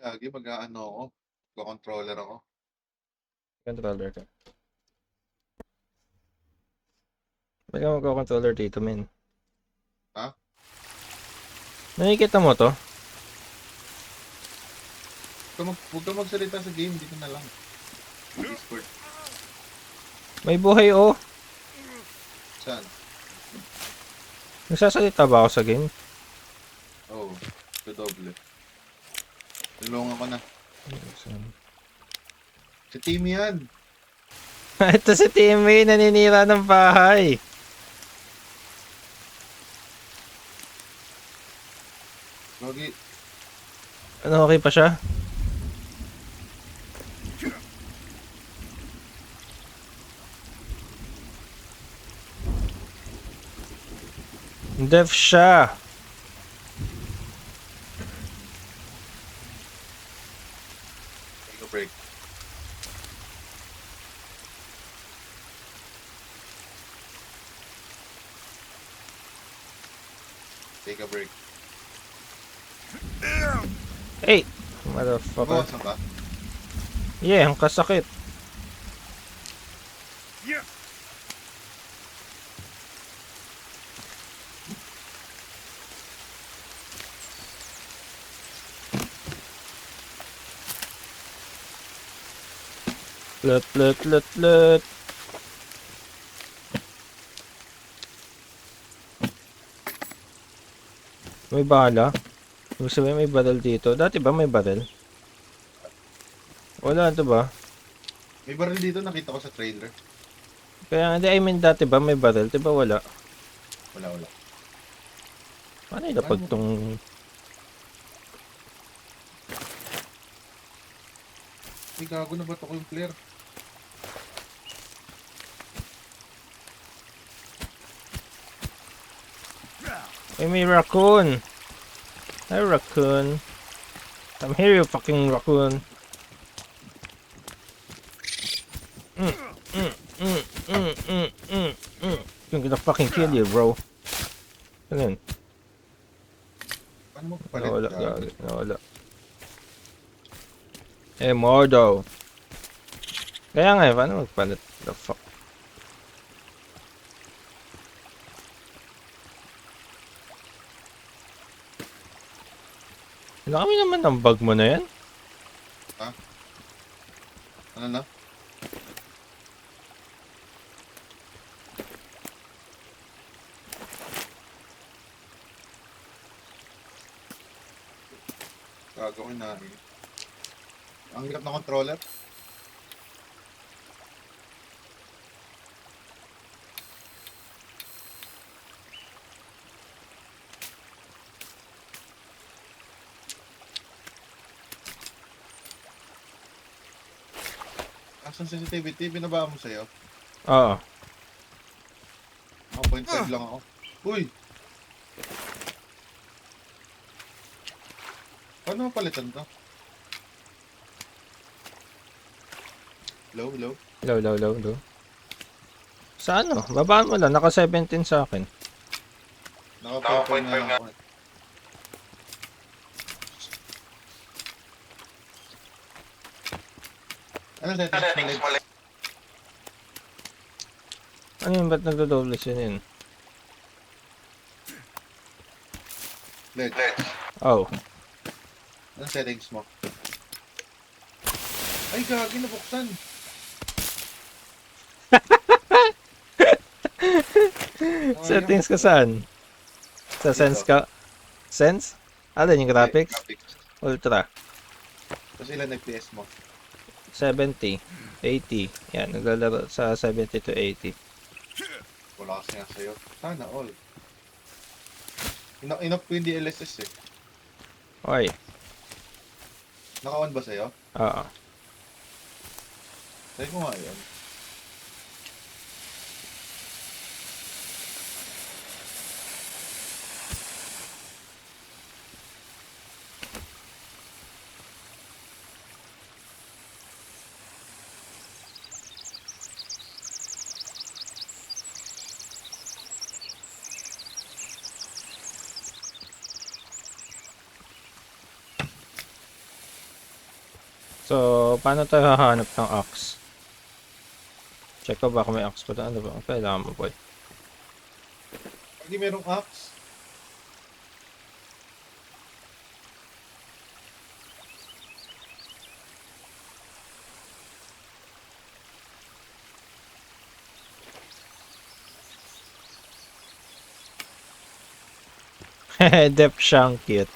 Lagi mag-aano ako. Mag-controller ako. Controller ka. Ba't ka magko-controller dito, men? Ha? Nakikita mo to? Huwag ka magsalita sa game, dito na lang. Discord. May buhay, oh. Saan? Nagsasalita ba ako sa game? Oh, doble. Tulungan ko na. Si Timmy yan. Ito si Timmy, naninira ng bahay. Gogi. Ano, okay pa siya? Deaf siya. Take a break. Take a break. Hey! Motherfucker. Bawasan ka? Yeah, ang kasakit. Lut. May bala. Ibig sabihin may barrel dito. Dati ba may barrel? Wala ito ba? May baril dito, nakita ko sa trailer. Kaya hindi, I mean dati ba may barrel? Diba wala? Wala. Paano yung napag tong... Ay, gago na ba ito ko yung flare? Ay, may raccoon! Hi, raccoon. Come here, you fucking raccoon. I'm gonna fucking kill you, bro. Ano yun? Paano mo papalit? Nawala. Eh, Mordo. Kaya nga, paano magpalit? The fuck? Kami naman ang bag mo na yan. Ha? Ano na? Gagawin na. Ang hirap na controller. Action sensitivity, binaba mo sa'yo. Oo. Ako, 0.5 lang ako. Uy! Paano mapalitan to? Low. Low. Sa ano? Babaan mo lang. Naka 17 sa akin. Naka 0.5 nga ako. Ano settings mo like? Ano yun? Ba't nagdo-double yun? Ledge. Oh. Ano settings mo? Ay, gagi, nabuksan. Settings ka saan? Sa sense ka? Sense? Alin yung graphics? Ultra. Tapos ilan FPS mo? 70. 80. Yan, naglalaro sa 70 to 80. Wala kasi nga sa'yo. Sana all. Inop ko yung DLSS eh. Oy. Naka-on ba sa'yo? Oo. Try ko nga yun. So, paano tayo hahanap ng axe? Check ko baka may axe pa doon. Ano ba? Ang kailangan mo, boy? Lagi merong axe. Dep siyang cute.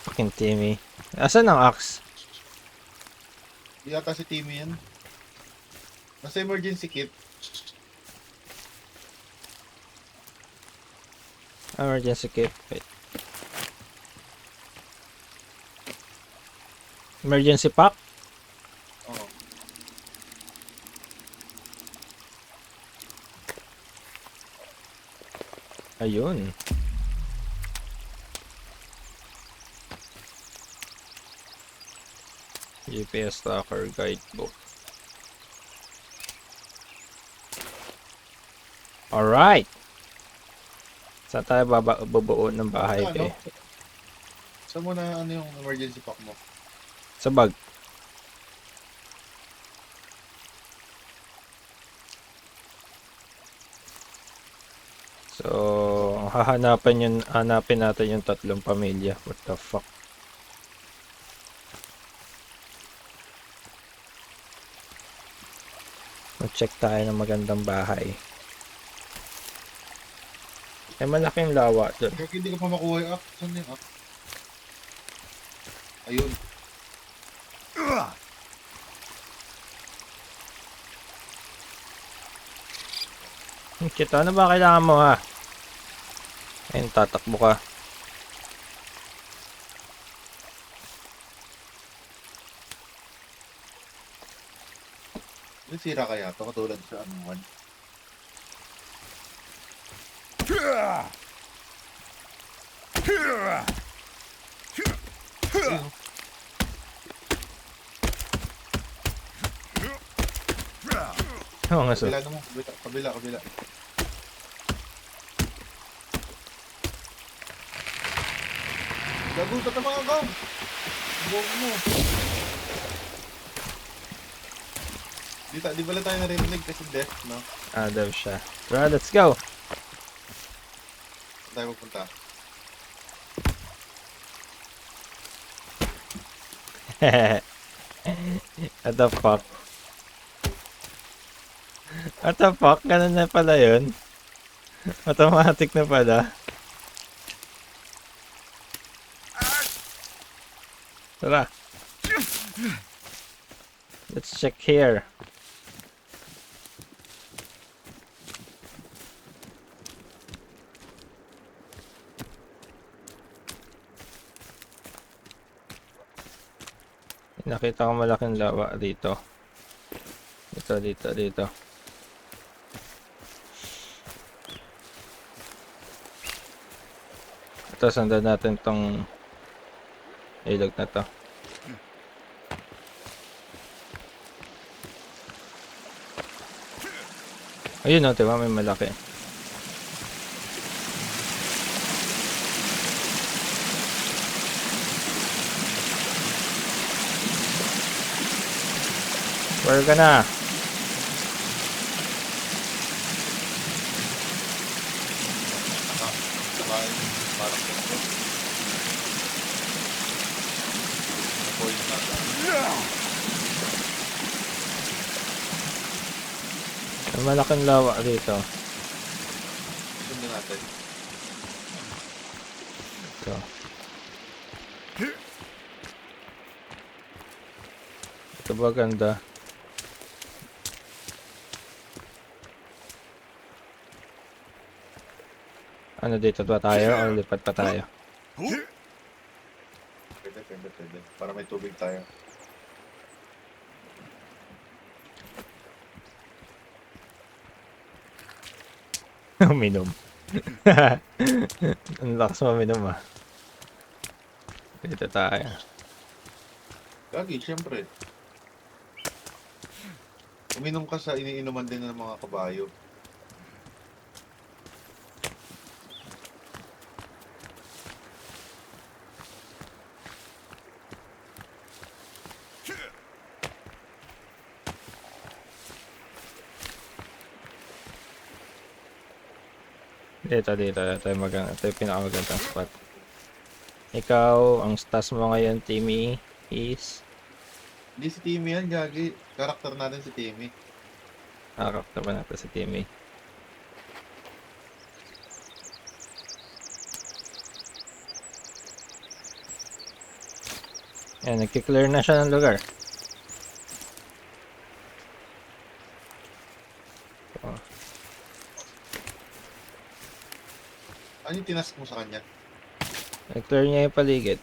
Fucking Timmy. Asan ang axe? Di ata si Timmy yan. Nasa emergency kit. Emergency kit. Wait. Emergency pack? Oo. Ayun. GPS tracker guidebook. Alright. Saan tayo bubuo ng bahay Ano? kay? Saan mo na ano yung emergency pack mo? Sa bag. So, hanapin natin yung tatlong pamilya. What the fuck? Mag-check tayo ng magandang bahay. Eh, malaking lawa dun. Kaya hindi ko pa makuha yung axe. Saan yung axe? Ayun. Kita, ano ba kailangan mo ha? Ayun, tatakbo ka. Yung sira kaya to katulad sa ano one. Ayun. Oo nga, so. Kabila naman. Kabila. Gago, tatamaan ka! Buwag mo. Di pala tayo narinig kasi death, no? Ah, daw siya. Tara, let's go! Saan tayo pupunta? What the fuck? What the fuck? Ganun na pala yun? Automatic na pala. Tara. Let's check here. Nakita ko malaking lawa dito. Dito. Ito, sundan natin tong ilog na to. Ayun o, diba? May malaki. Where ka na? Nakain. Parang ganito. Napoy na natin. May malaking lawa dito. Sundan natin. Ito. Ito ba ganda? Ano dito ba tayo o lipat pa tayo? Pwede. Para may tubig tayo. Uminom. Ang lakas mo uminom ah. Dito tayo. Lagi, syempre. Uminom ka sa iniinuman din ng mga kabayo. Dito. Ito yung pinakamagandang spot. Ikaw, ang stats mo ngayon, Timmy, is... Hindi si Timmy yan, gagi. Karakter natin si Timmy. Karakter ba natin si Timmy? Ayan, nagki-clear na siya ng lugar. Oh. Ano yung tinask mo sa kanya? Nag-clear niya yung paligid.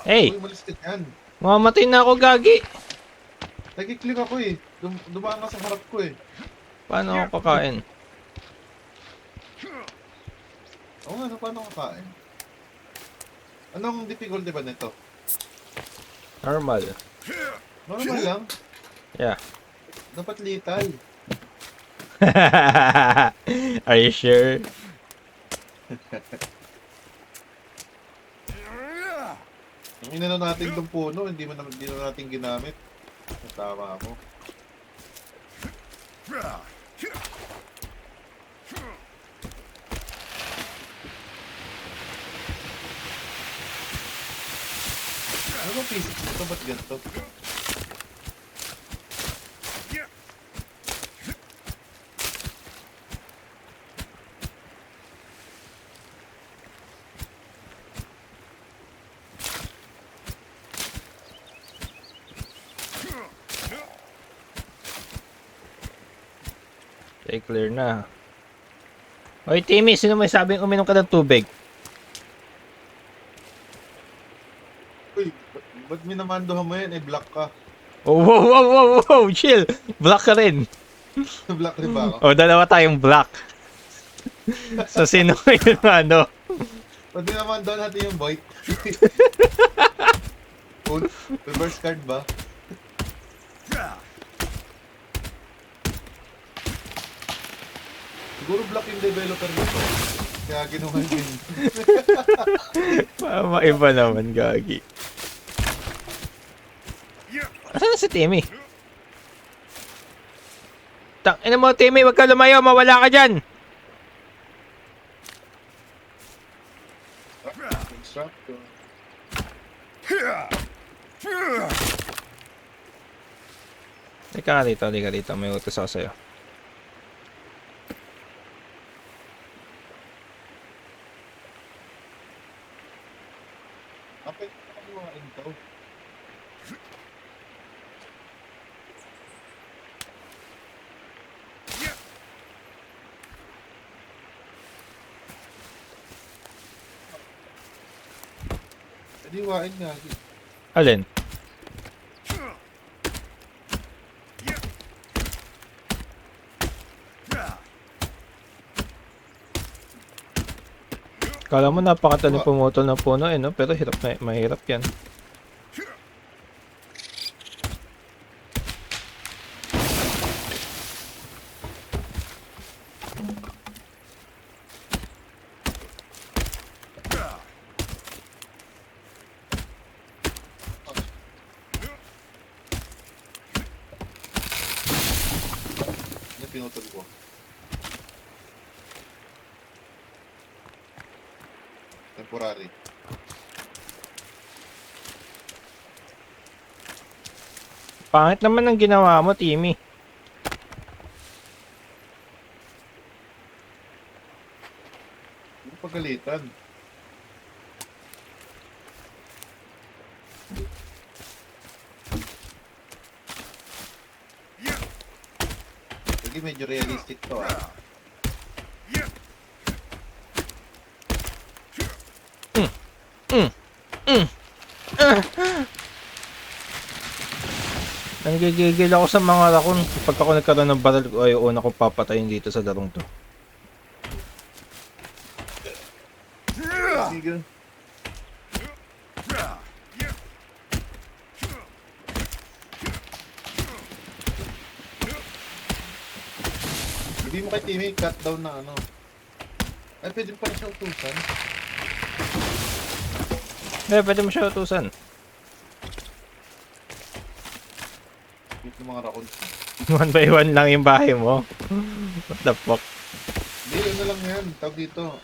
Hey! Uy, malis ka yan. Mamamatay na ako, gagi! Nag-click ako eh. Dumaan ka sa harap ko eh. Paano ako kakain? Oo nga, paano kakain? Anong difficulty ba nito? Normal. Normal lang. Yeah. Dapat lethal. Are you sure? Ang inano natin itong puno, hindi na natin ginamit. Tama ako. Ano ba physics ito? Ba't ganito? Okay, clear na. Hoy, Timmy, sino may sabing uminom ka ng tubig? Uy, ba't minamandohan mo yan? Eh, black ka. Oh, wow, chill. Black ka rin. Black rin ba ako? Oh, dalawa tayong black. So, sino yung ano? Ba't minamandohan natin yung boy? Reverse card ba? Siguro black yung developer nito. Kaya ginawa din. Maiba naman, gagi. Asan na si Timmy? Ina mo, Timmy, wag ka lumayo, mawala ka dyan. Instructor. Halika dito, may utos ako sa'yo. Kapit na kagawain to. Diwain nga. Alin? Kala mo napakataling pumutol ng puno eh, no? Pero mahirap yan. Ano pinutol ko? Temporary. Pangit naman ang ginawa mo, Timmy. Hindi pagalitan. Sige, medyo realistic to ah. Nanggigigil ako sa mga rakon. Pag ako nagkaroon ng baril ko, ay una kong papatayin dito sa larong to. Sige. Hindi mo kay Timmy cut down na ano. Ay, pwede pa rin siya utusan. Eh, pwede mo siya utusan. ng mga raccoons. One by one lang yung bahay mo. What the fuck? Hindi, ano lang yan. Tawag dito.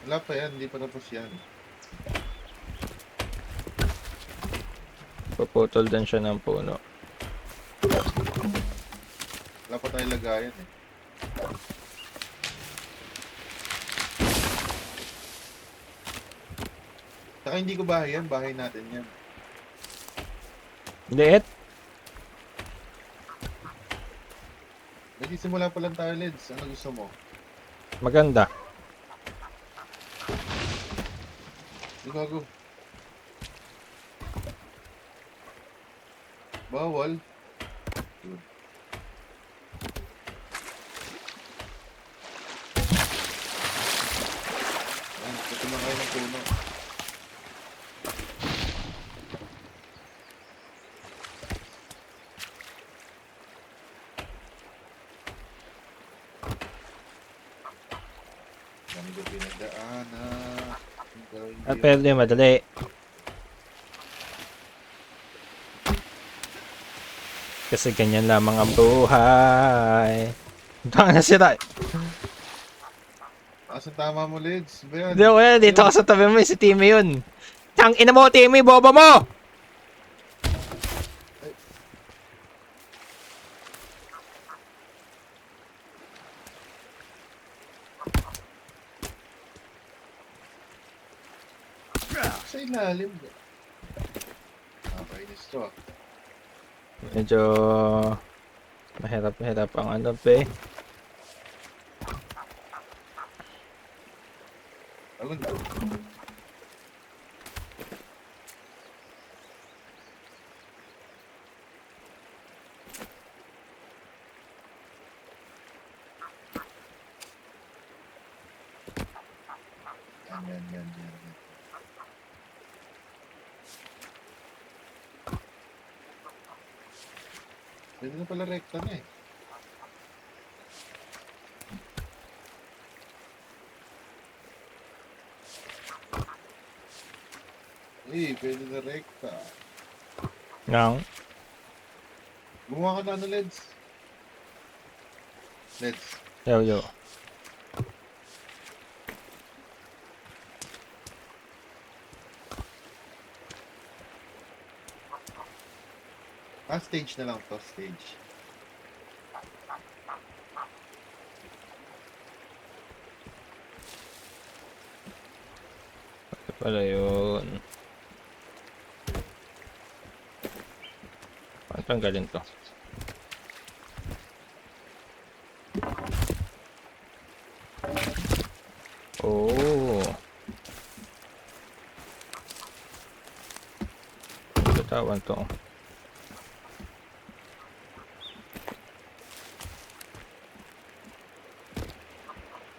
Wala pa yan. Hindi pa tapos yan. Paputol din siya ng puno. Wala pa tayo lagayan eh. Saka hindi ko bahay yan. Bahay natin yan. Liit. Nagsisimula pa lang tayo, Leds. Ano gusto mo? Maganda. Gago. Bawal. Good. Ayan, ito na kayo ng puno. Dami ko pinagdaanan. At pwede madali. Kasi ganyan lamang ang buhay. Tanga na sila. Asan tama mo, Lids? Ba yan? Hindi ko yan. Dito ka sa tabi mo. Si Timmy yun. Tang ina mo, Timmy. Bobo mo! Sa ilalim. Nakakainis to ah. Medyo mahirap ang ano pe. Alun. Yan. Pwede na pala rekta na eh. Pwede na rekta. Nang. Gumawa ka na ano, Leds? Leds. Yo. Stage na lang to, stage. Ito pala yun. Paano tanggalin to? Oh. Bitawan to.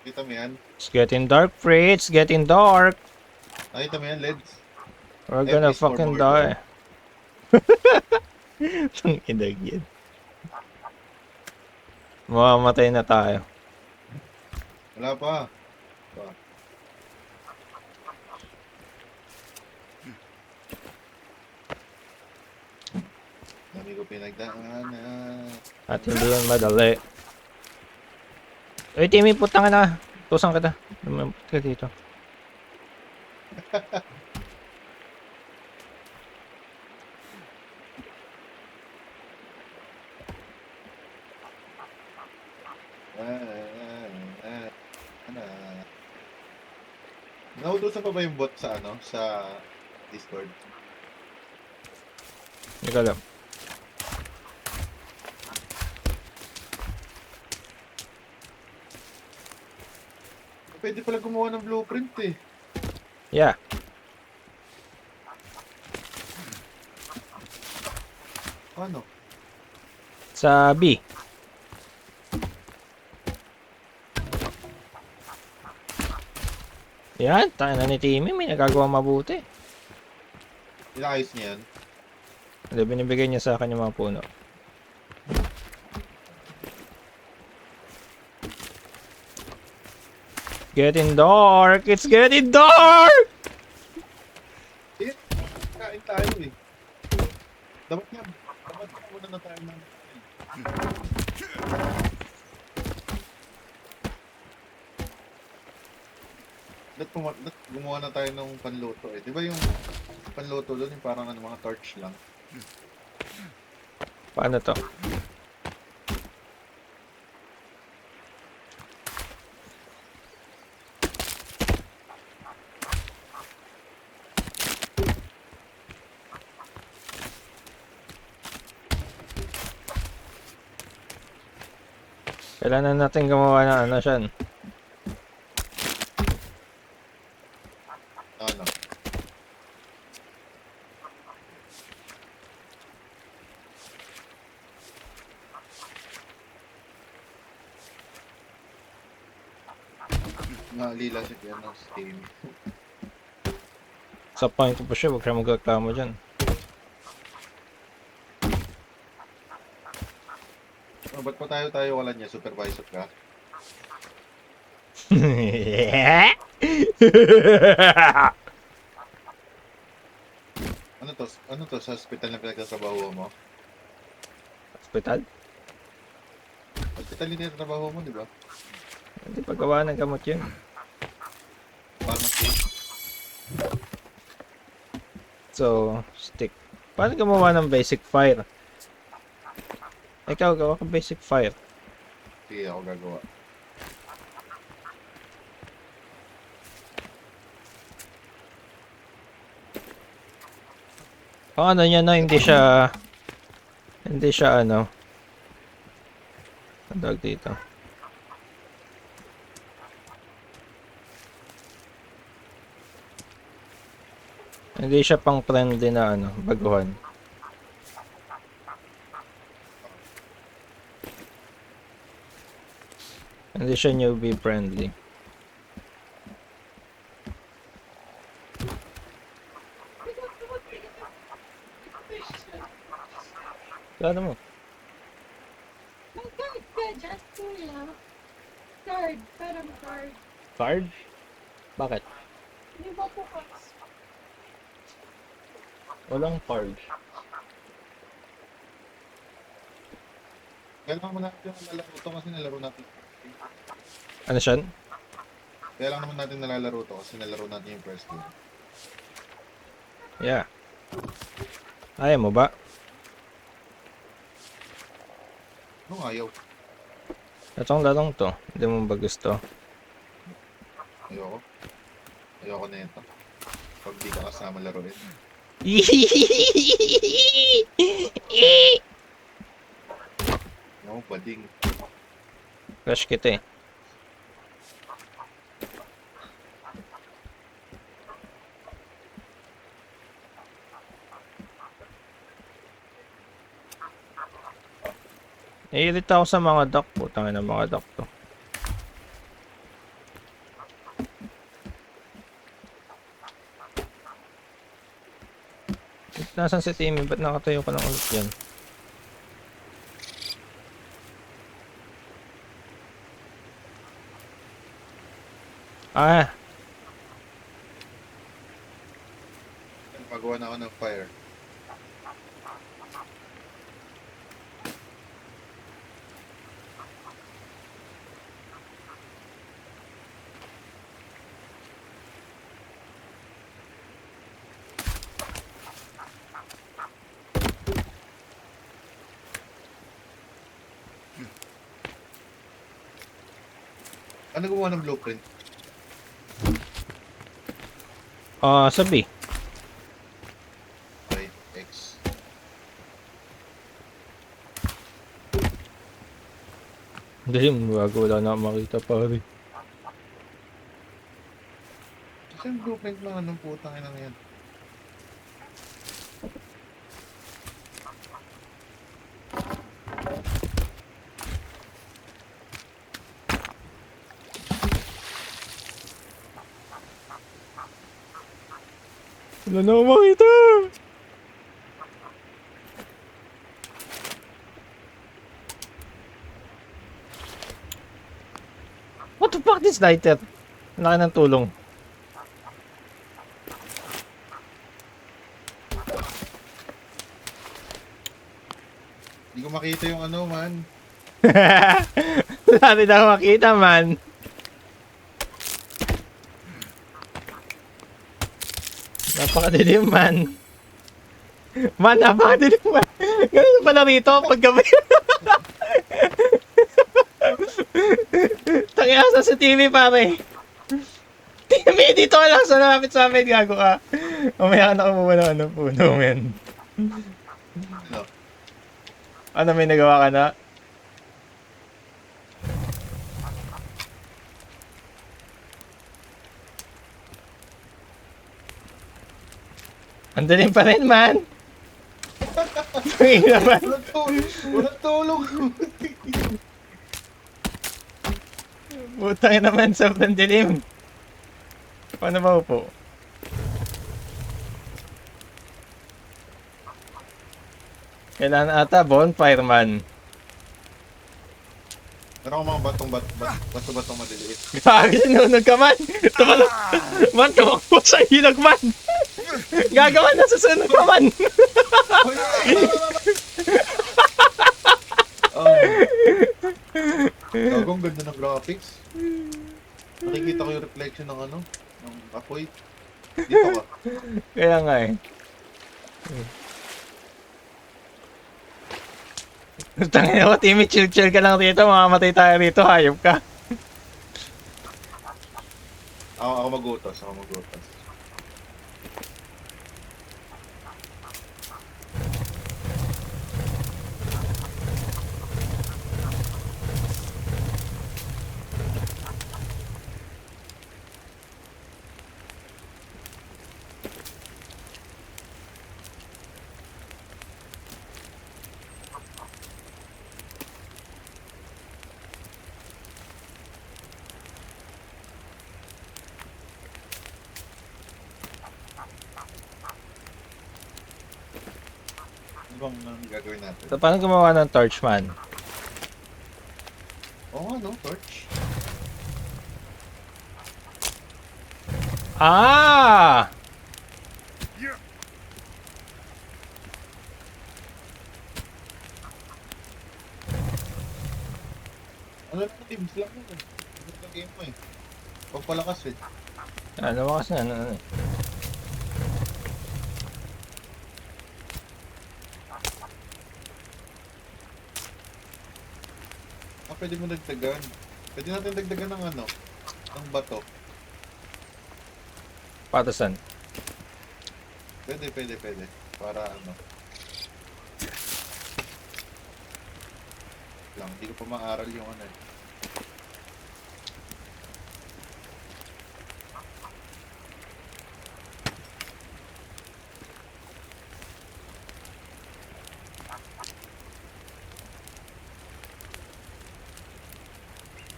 Kita mo yan? It's getting dark, Free. It's getting dark. Nakita mo yan, Leds? We're gonna Please, for fucking more die. Tang idag yan. Mamamatay na tayo. Wala pa. Dami ko pinagdaanan. At hindi yun madali. Uy, Timmy, putang na. Tusan kita. Lumapit ka dito. Nautusan pa ba yung bot sa ano? Sa Discord? Hindi ko alam. Pwede pala gumawa ng blueprint eh. Yeah. Ano? Sa B. Yan, tayo na ni Timmy. May nagagawa mabuti. Inayos niya yan. Hindi, binibigay niya sa akin yung mga puno. Getting dark! It's getting dark! Kain tayo eh. Dapat muna na tayo ng Ba't gumawa na tayo ng panluto eh? Di ba yung panluto doon yung parang ano, mga torch lang? Paano to? Kailangan natin gumawa ng ano siyan. Ano? Naalila si ano, si Timmy. Sa point ko pa siya, huwag siya magreklamo dyan. Oh, ba't pa tayo wala niya? Supervisor ka? Ano to? Ano to sa hospital na pinagtatrabaho mo? Hospital? Hospital yung tinatrabaho mo, di ba? Hindi paggawa ng gamot yun. Pharmacy. So, stick. Paano gumawa ng basic fire? Ikaw, gawa ka basic fire. Sige, ako gagawa. Ang ano niya no, hindi siya ano. Ang tawag dito. Hindi siya pang trendy na ano, baguhan. Hindi siya newbie friendly. Kano mo? Ang card ka, just kuya. Card, parang card. Card? Bakit? Hindi ba bukas? Walang card. Kailangan mo natin yung nalalaro to kasi nalaro natin. Ano siya? Kaya lang naman natin nalalaro to kasi nalaro natin yung first game. Yeah. Ayaw mo ba? Ano ayaw? Itong larong to. Hindi mo ba gusto? Ayoko. Ayoko na ito. Pag di ka kasama laruin. No, bading. Crush kita eh. Naiirita ako sa mga duck. Putangin ng mga duck to. Nasaan si Timmy? Ba't nakatayo ka lang ulit yan? Ah! Magawa na ako ng fire. Ano gumawa ng blueprint? Sabi. Okay, X. Hindi mo bago. Wala na akong makita pare. Kasi yung blueprint lang anong putang ina yan. Wala na akong makita! What the fuck this lighter? Ang laki ng tulong. Hindi ko makita yung ano man. Wala rin ako makita man. Napakadilim, man. Man, napakadilim, man. Ganun pala rito pag gabi. Tangina sa TV, pare. TV, dito ka lang sa lapit sa amin, gago ka. Mamaya ka nakumuha ng ano, puno, men. Ano? Ano, may nagawa ka na? Ang dilim pa rin, man. Tangina, man. Walang tulong! Walang tulong! Butang naman, sobrang dilim. Paano ba upo? Kailangan ata bonfire, man. Meron akong mga bato-batong maliliit. Grabe, sinunog ka, man. Tumalok. Man, tumakbo sa hilag, man. Gagawa na susunod ka, man. Gagong ganda ng graphics. Nakikita ko yung reflection ng ano, ng apoy. Dito ka. Kaya nga eh. Tangina mo, Timmy, chill-chill ka lang dito. Mamamatay tayo rito, hayop ka. Ako mag-utos. Ano bang gagawin natin? So, paano gumawa ng torch, man? Oo, ano, torch. Ah! Ano lang, teams lang yun. Ano lang game mo eh. Pagpalakas eh. Ano ba kasi ano? Pwede mo dagdagan. Pwede natin dagdagan ng ano, ng bato. Patasan. Pwede. Para ano. Lang, hindi ko pa maaral yung ano eh.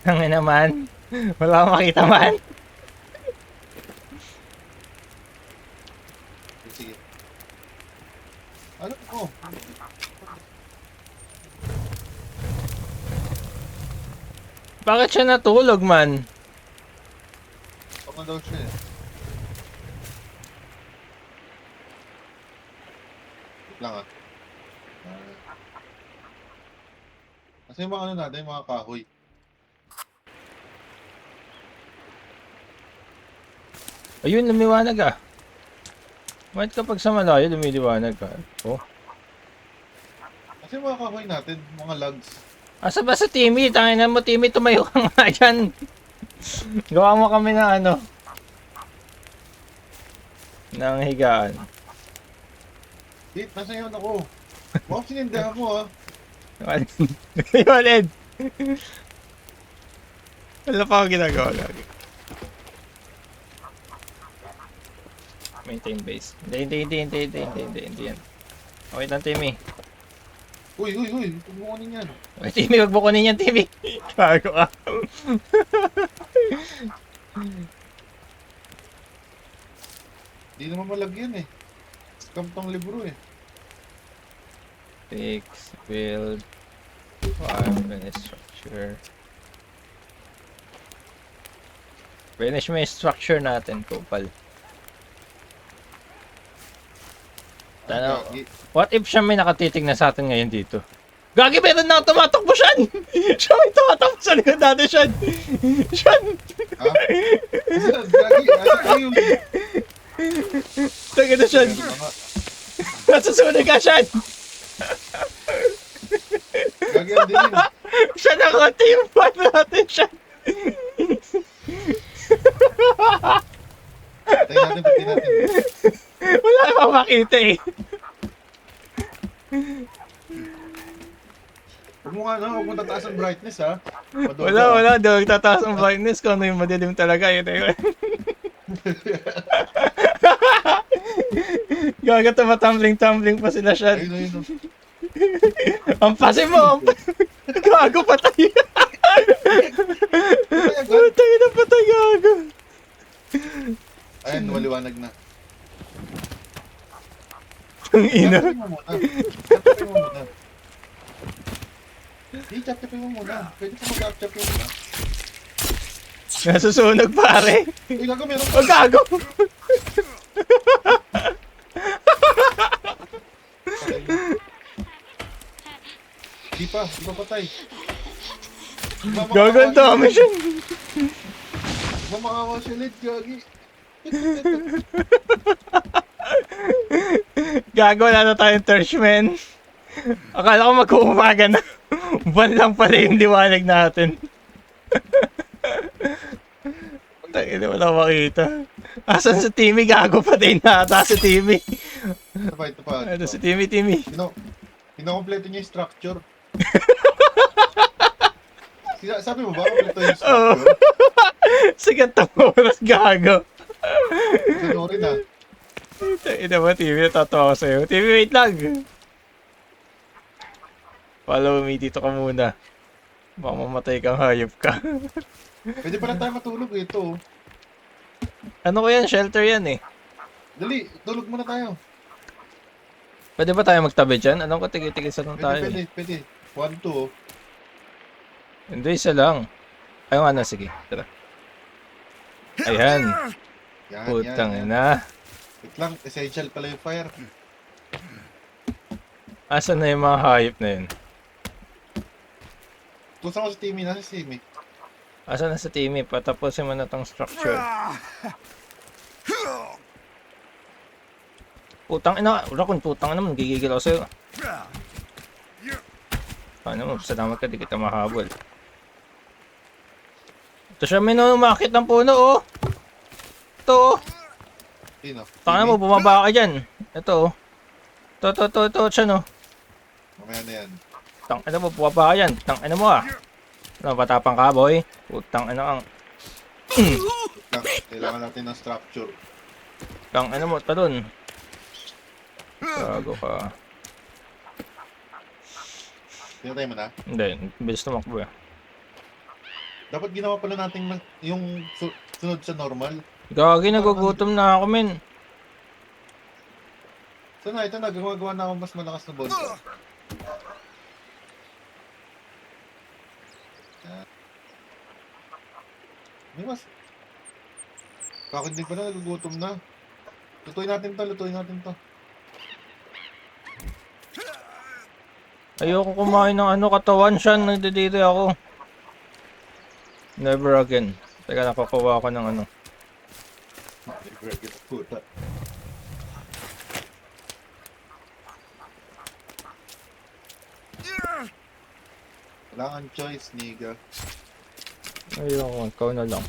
Tangina naman. Wala akong makita, man. Sige. Ano ko? Bakit siya natulog, man? Pama daw siya eh. Wait lang ah. Kasi yung mga ano natin, yung mga kahoy. Ayun, lumiwanag ah. Bakit kapag sa malayo, lumiliwanag ka? Oh. Kasi yung mga kahoy natin, mga logs. Asa ba sa Timmy? Tangina mo, Timmy, tumayo ka nga dyan. Gawa mo kami ng ano. Ng higaan. Wait, nasa yun ako. Wow, sininda ako ah. Ayun, Ed. Wala pa ako ginagawa lagi. Maintain base. Hindi yan. Okay lang, Timmy. Uy, huwag mo kunin yan. Ay, Timmy, wag mo kunin yan, Timmy. Kago ka. Di naman malagyan eh. Scam tong libro eh. Fix, build, farm, and structure. Finish mo yung structure natin, Kopal. Tano, what if siya may nakatitig na sa atin ngayon dito? Gagi, meron na tumatakbo siya! Siya may tumatakbo sa likod natin, Sean! Sean! Ha? Gagi, ano yung... Taga na, Sean. Meron na nga. Nasusunod ka, Sean. Gagi ang dilim. Sean, nakunti yung pan natin, Sean. Patayin natin. Wala namang makita eh. Huwag mo tataas ang brightness ha. Madoga. Wala. Di ako tataas ang brightness ko. Ano yung madilim talaga. Yun. Gaga tumatumbling pa sila, Sean. Ayun. Ang pasin mo! Gago, patay! Patay na patay, gago! Ayun, maliwanag na. Ang ina. Chap-chapin mo muna. Hindi, chap-chapin mo muna. Pwede ka mag-chap-chapin mo muna. Nasusunog, pare! Gago, meron Oh, gago! Di pa patay. Gago, ang dami siya! Mamakawa siya ulit, gagi. Gago, wala na tayong torch, man. Akala ko mag-uumaga na. Buwan lang pala yung liwanag natin. Tangina, wala makita. Asan si Timmy? Gago, patay na ata si Timmy. Ito pa. Ano si Timmy? Pinakompleto niya yung structure. Sabi mo ba, kompleto yung Oo. structure? Sa gantang oras, gago. Sonorin na. Ina ba, Timmy? Natatawa ko sa'yo. Timmy, wait lang. Follow me, dito ka muna. Baka mamatay kang hayop ka. Pwede pala tayo matulog ito. Ano ko yan? Shelter yan eh. Dali, tulog muna tayo. Pwede ba tayo magtabi dyan? Anong katigil-tigisan lang tayo? Pwede. 1, 2. Hindi, isa lang. Ayun nga na, sige. Tara. Ayan. Yan, Putang yan. ina. Wait lang, essential pala yung fire. Asan na yung mga hayop na yun? Tusa ko si Timmy, nasa si Timmy. Asan na sa Timmy? Patapusin mo na tong structure. Putang ina. Rakon, putang ina mo. Gigigil ako sa'yo. Paano mo? Salamat ka, di kita mahabol. Ito siya, may umakit ng puno, oh. Ito, oh. Sino? Tanga mo, bumaba ka dyan. Ito, oh. Ito, siya, no. Mamaya na yan. Tang ina mo, bumaba ka dyan. Tang ina mo, ah. Ano, patapang ka, boy? Putang ina ang... Wait lang, kailangan natin ng structure. Tang ina mo, talon. Gago ka. Pinatay mo na? Hindi, bilis tumakbo, eh. Dapat ginawa pala natin yung sunod sa normal. Gagi, nagugutom na ako, men. Ito na, gumagawa na ako mas malakas na bonfire. May mas... Kakinig pa na, nagugutom na. Lutuin natin to. Ayoko kumain ng ano, katawan siya. Nagdidiri ako. Never again. Teka, nakukuha ako ng ano. Puta. Wala kang choice, nigga. Ayoko, ikaw na lang.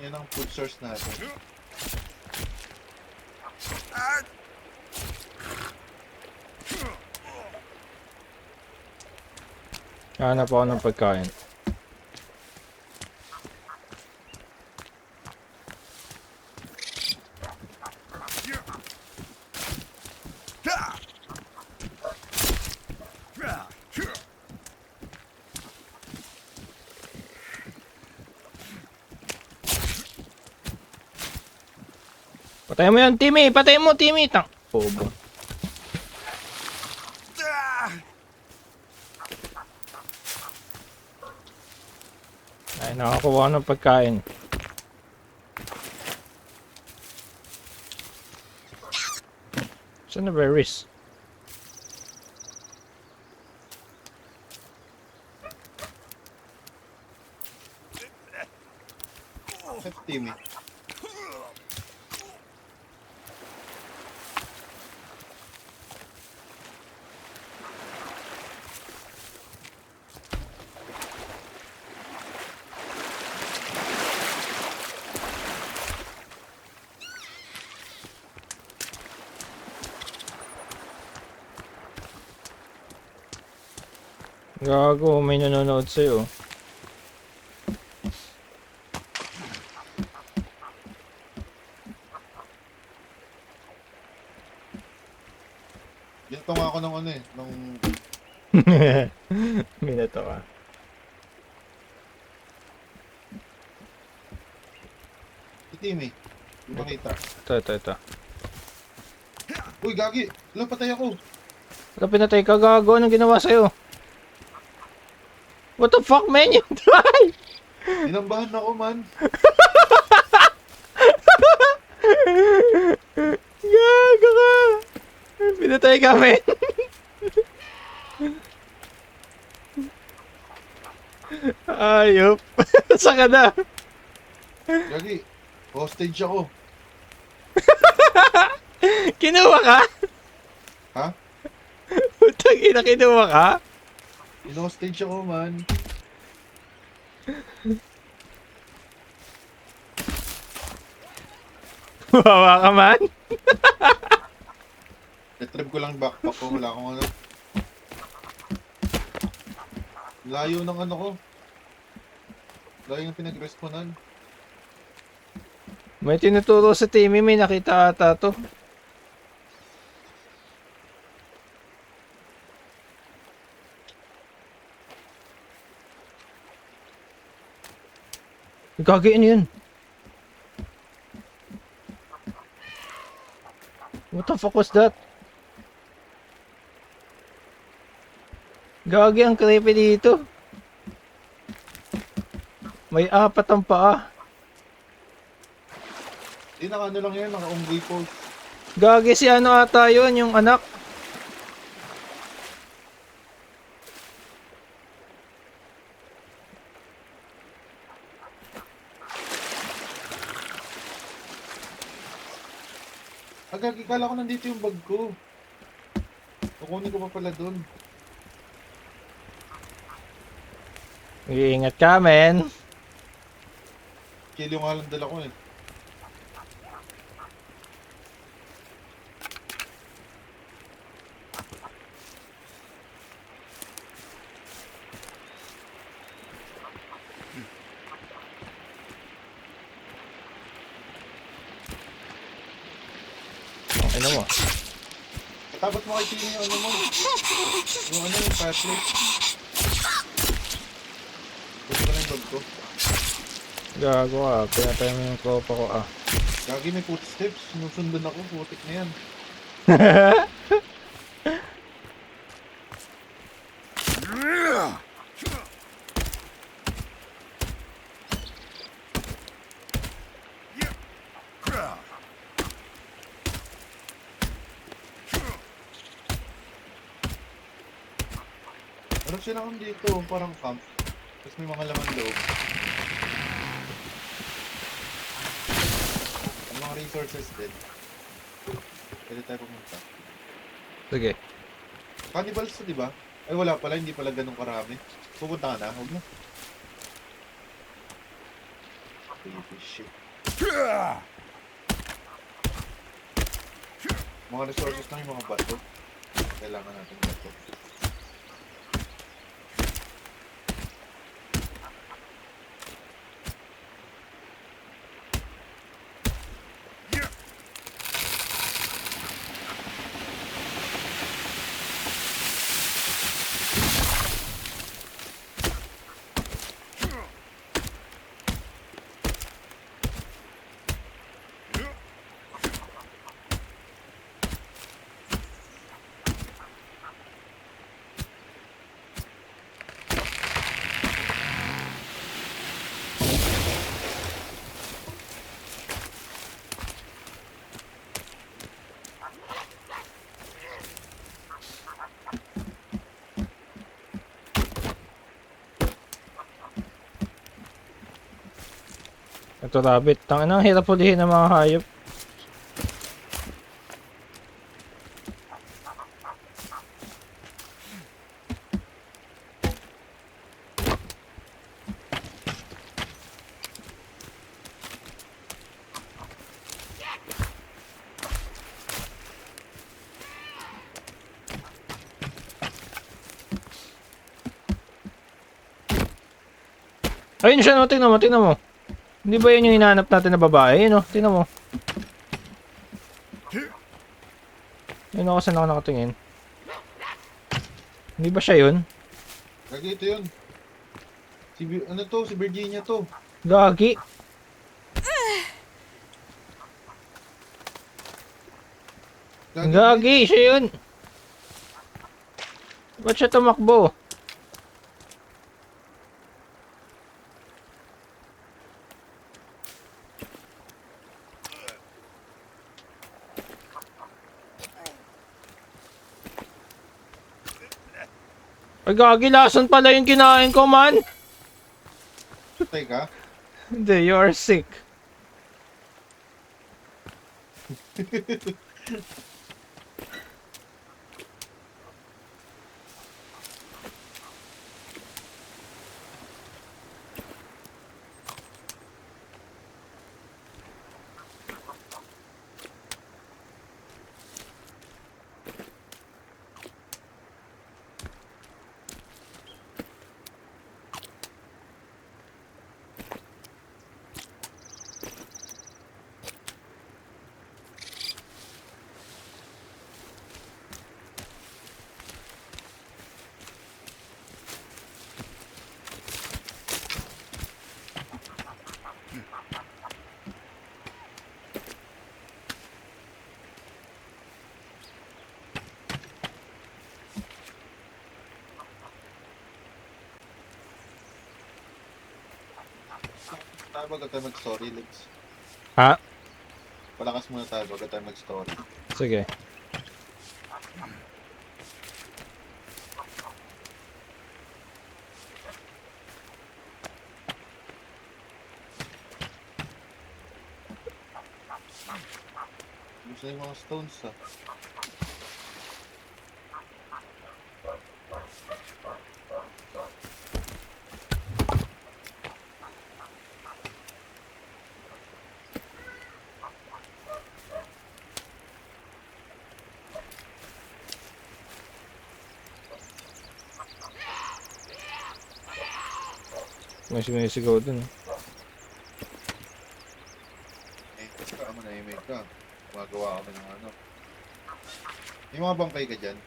Yan ang food source natin. Hanap ako ng pagkain. Patayin mo yan, Timmy! Patayin mo, Timmy! Tang... Bobo. Ay, nakakuha ng pagkain. Saan na berries? Bakit Timmy? Gago, may nanonood sa'yo. Ginto nga ako ng ano eh, nung Minato ka. si Timmy. Di makita. Ito. Uy, gagi! Wala, patay ako! Wala pinatay ka, gago. Anong ginawa sa'yo? What the fuck, man? You died! Inambahan ako, man. Gago ka! Pinatay ka, man. Ayop. Saan ka na? Gagi, hostage ako. Kinuha ka? Ha? Putang ina, kinuha ka? In-hostage ako, man. Wawa ka, man. Retrieve ko lang backpack ko, wala akong ano. Layo ng ano ko. Layo ng pinag-respawnan. May tinuturo sa Timmy, may nakita ata to. Gagi, ano yun? What the fuck was that? Gagi, ang creepy dito. May apat ang paa. Di naka ano lang yan, naka-unggoy post. Gagi, si ano ata yun, yung anak. Agagi, kala ko nandito yung bag ko. Kukunin ko pa pala dun. Iingat ka, men. Kill yung halang dala ko eh. Ano mo? Katabot mo kay Tino yung ano mo. Yung ano, yung fireplace. Pwede ko lang yung bag ko. Gago ka, pinatay mo yung tropa ko ah. Gagi, may footsteps. Sinusundan ako, putik na yan. Meron silang dito, parang camp. Tapos may mga laman loob. May mga resources din. Pwede tayo pumunta. Sige. Cannibals to, di ba? Ay wala pala, hindi pala ganun karami. Pupunta ka na, huwag na. Baby shit. Mga resources lang yung mga bato. Kailangan natin bato. Ito rabbit. Tangina, ang hirap hulihin ng mga hayop. Ayun siya, no? Tingnan mo, tingnan mo. Hindi ba yun yung hinahanap natin na babae? Ayun, no? Tingnan mo. Ayun ako, saan ako nakatingin? Hindi ba siya yun? Gagi, ito yun. Ano to? Si Virginia to. Gagi. Gagi, siya yun. Ba't siya tumakbo? Ay, gagi, lason pala yung kinain ko, man. Teka. Hindi, you are sick. Tayo bago tayo mag-story, Lex. Ha? Palakas muna tayo bago tayo mag-story. Sige. Gusto yung mga stones, ah. May sumisigaw dun. Kama na imig ka. Gumagawa kami ng ano. May mga bangkay ka dyan.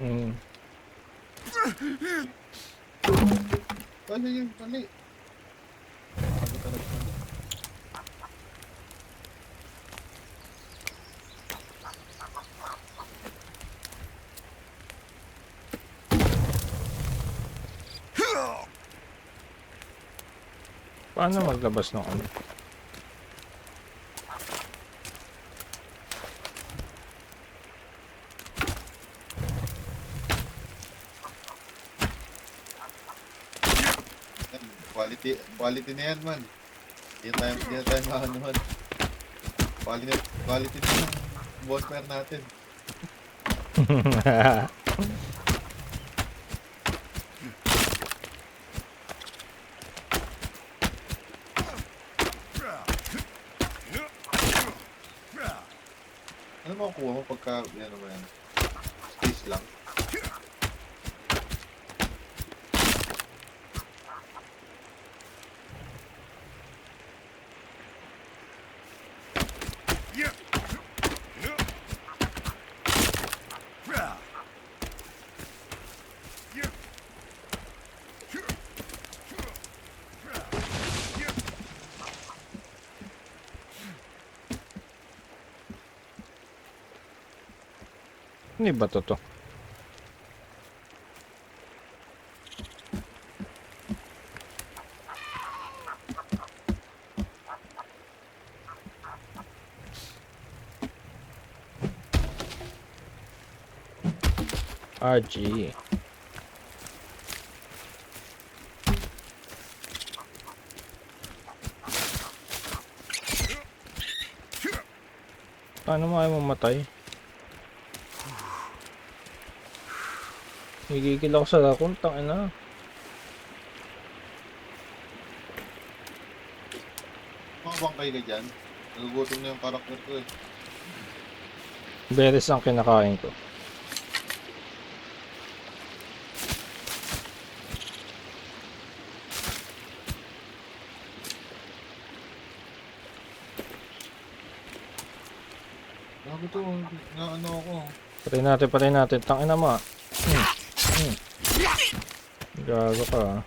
Mm. Ano yun? Ano yun? Ano talaga? Paano maglabas ng ano? Quality na yan, man. Hindi na tayo maanuhan. Quality na yung bonfire natin. Ano makukuha mo pagka, ano ba yan? Space lang. Hindi ba to? RG. Paano mo ayaw mamatay? Higigil ako sa lakon, tangina. Makabangkay ka dyan. Nagugutom na yung karakter ko eh. Berries ang kinakain ko. Bago to, na ano ako. Patay natin. Tangina mo. Gago ka.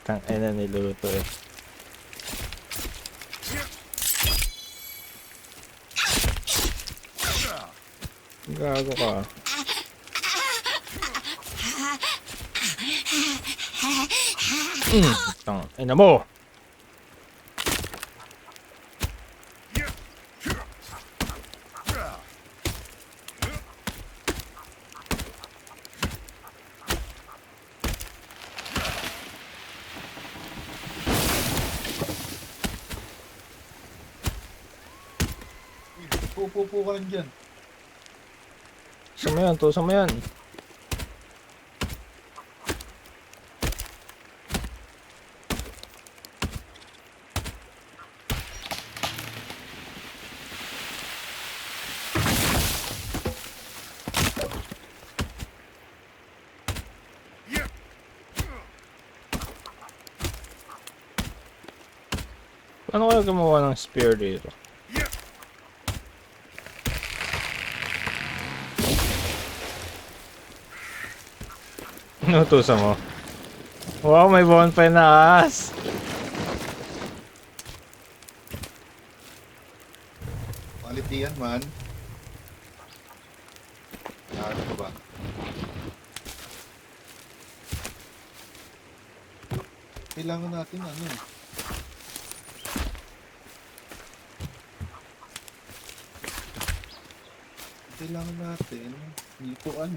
Tangina niluto eh. Gago ka. Tangina mo. Pupupo ka lang dyan. Tusa mo yan. Paano kaya gumawa ng spear dito? Inutusan mo. Wow, may bonfire na as. Quality yan man. Ano ka ba? Kailangan natin ano eh. Kailangan natin hipuan.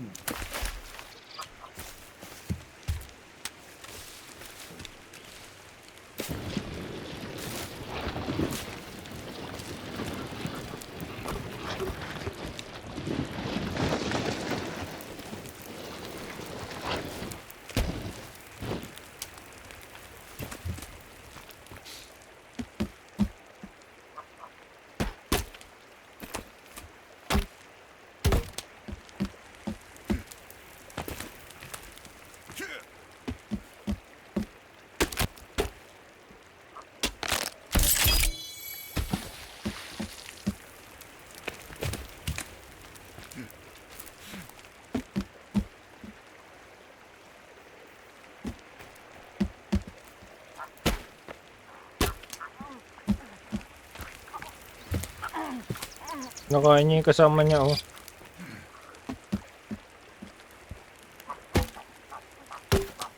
Nakain niya yung kasama niya, oh.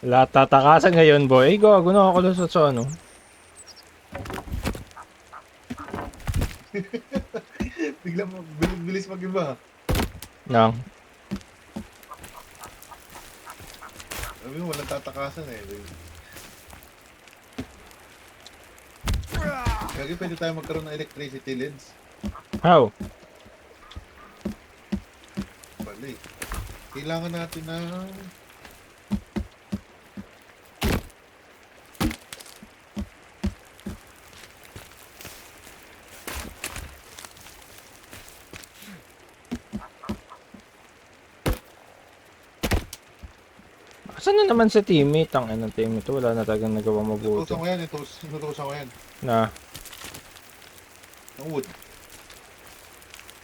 Lahat tatakasan ngayon, boy. Gago na ako lusot sa ano. Bigla mo, bilis mag-iba. Nang. Sabi mo, walang tatakasan eh. Gagi, pwede tayo magkaroon ng electricity lens. How? Bali. Kailangan natin ng... Asan na naman sa teammate? Ang anong teammate? Wala na talagang nagawa mabuti. Inutusan ko yan, inutusan ko yan. Na, Ang wood.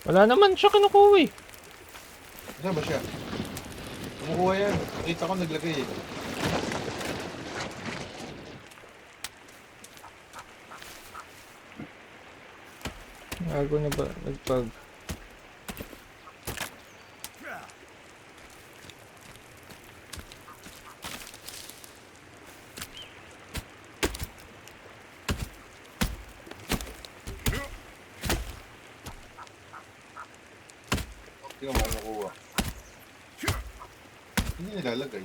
wala naman siya kinukuha eh. Saan ba siya? Kumukuha yan. Nakita ko naglagay eh. Gago na ba? Nagpag... Tingnan mo kumukuha. Hindi nilalagay.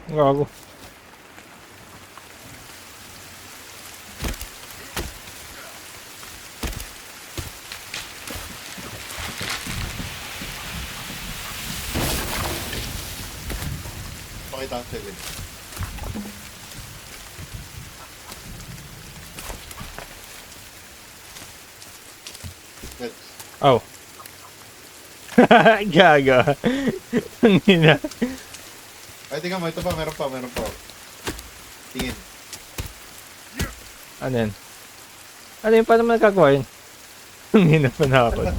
Gago. Pakita ang seven. Let's. Oh. Gago. Hindi na. Ay, tingnan mo. Ito pa. Meron pa. Tingin. Ano yan? Ano yun? Paano mo nagkagawa yun? Hindi na pa nakakot.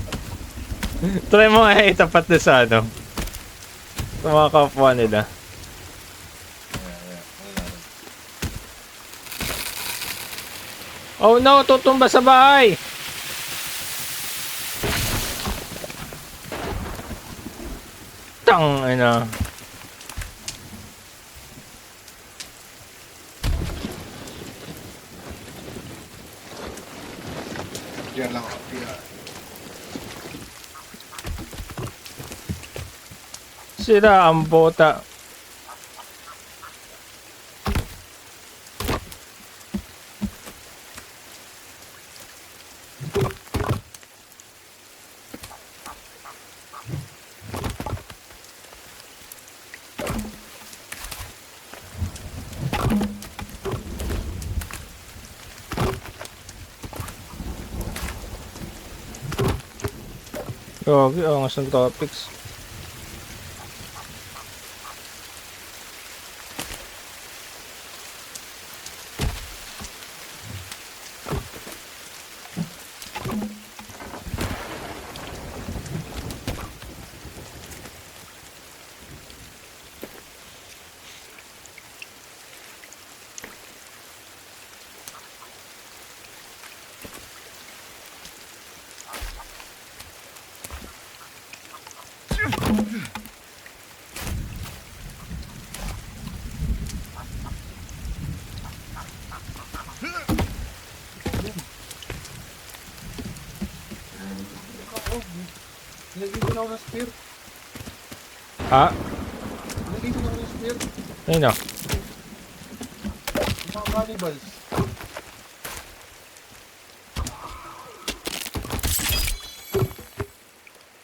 Try mo nga itapat na sa ano. Sa mga kapwa nila. Ayan. Ano natin? Oh no! Tutumba sa bahay! Tang! Ano? Diyan lang ako. Diyan. Sira ang bota. Gagi, angas ng topics. Nilagay ko na ako ng spear. Ha? Nilagay ko na ako ng spear. Ayun o. Yung mga cannibals.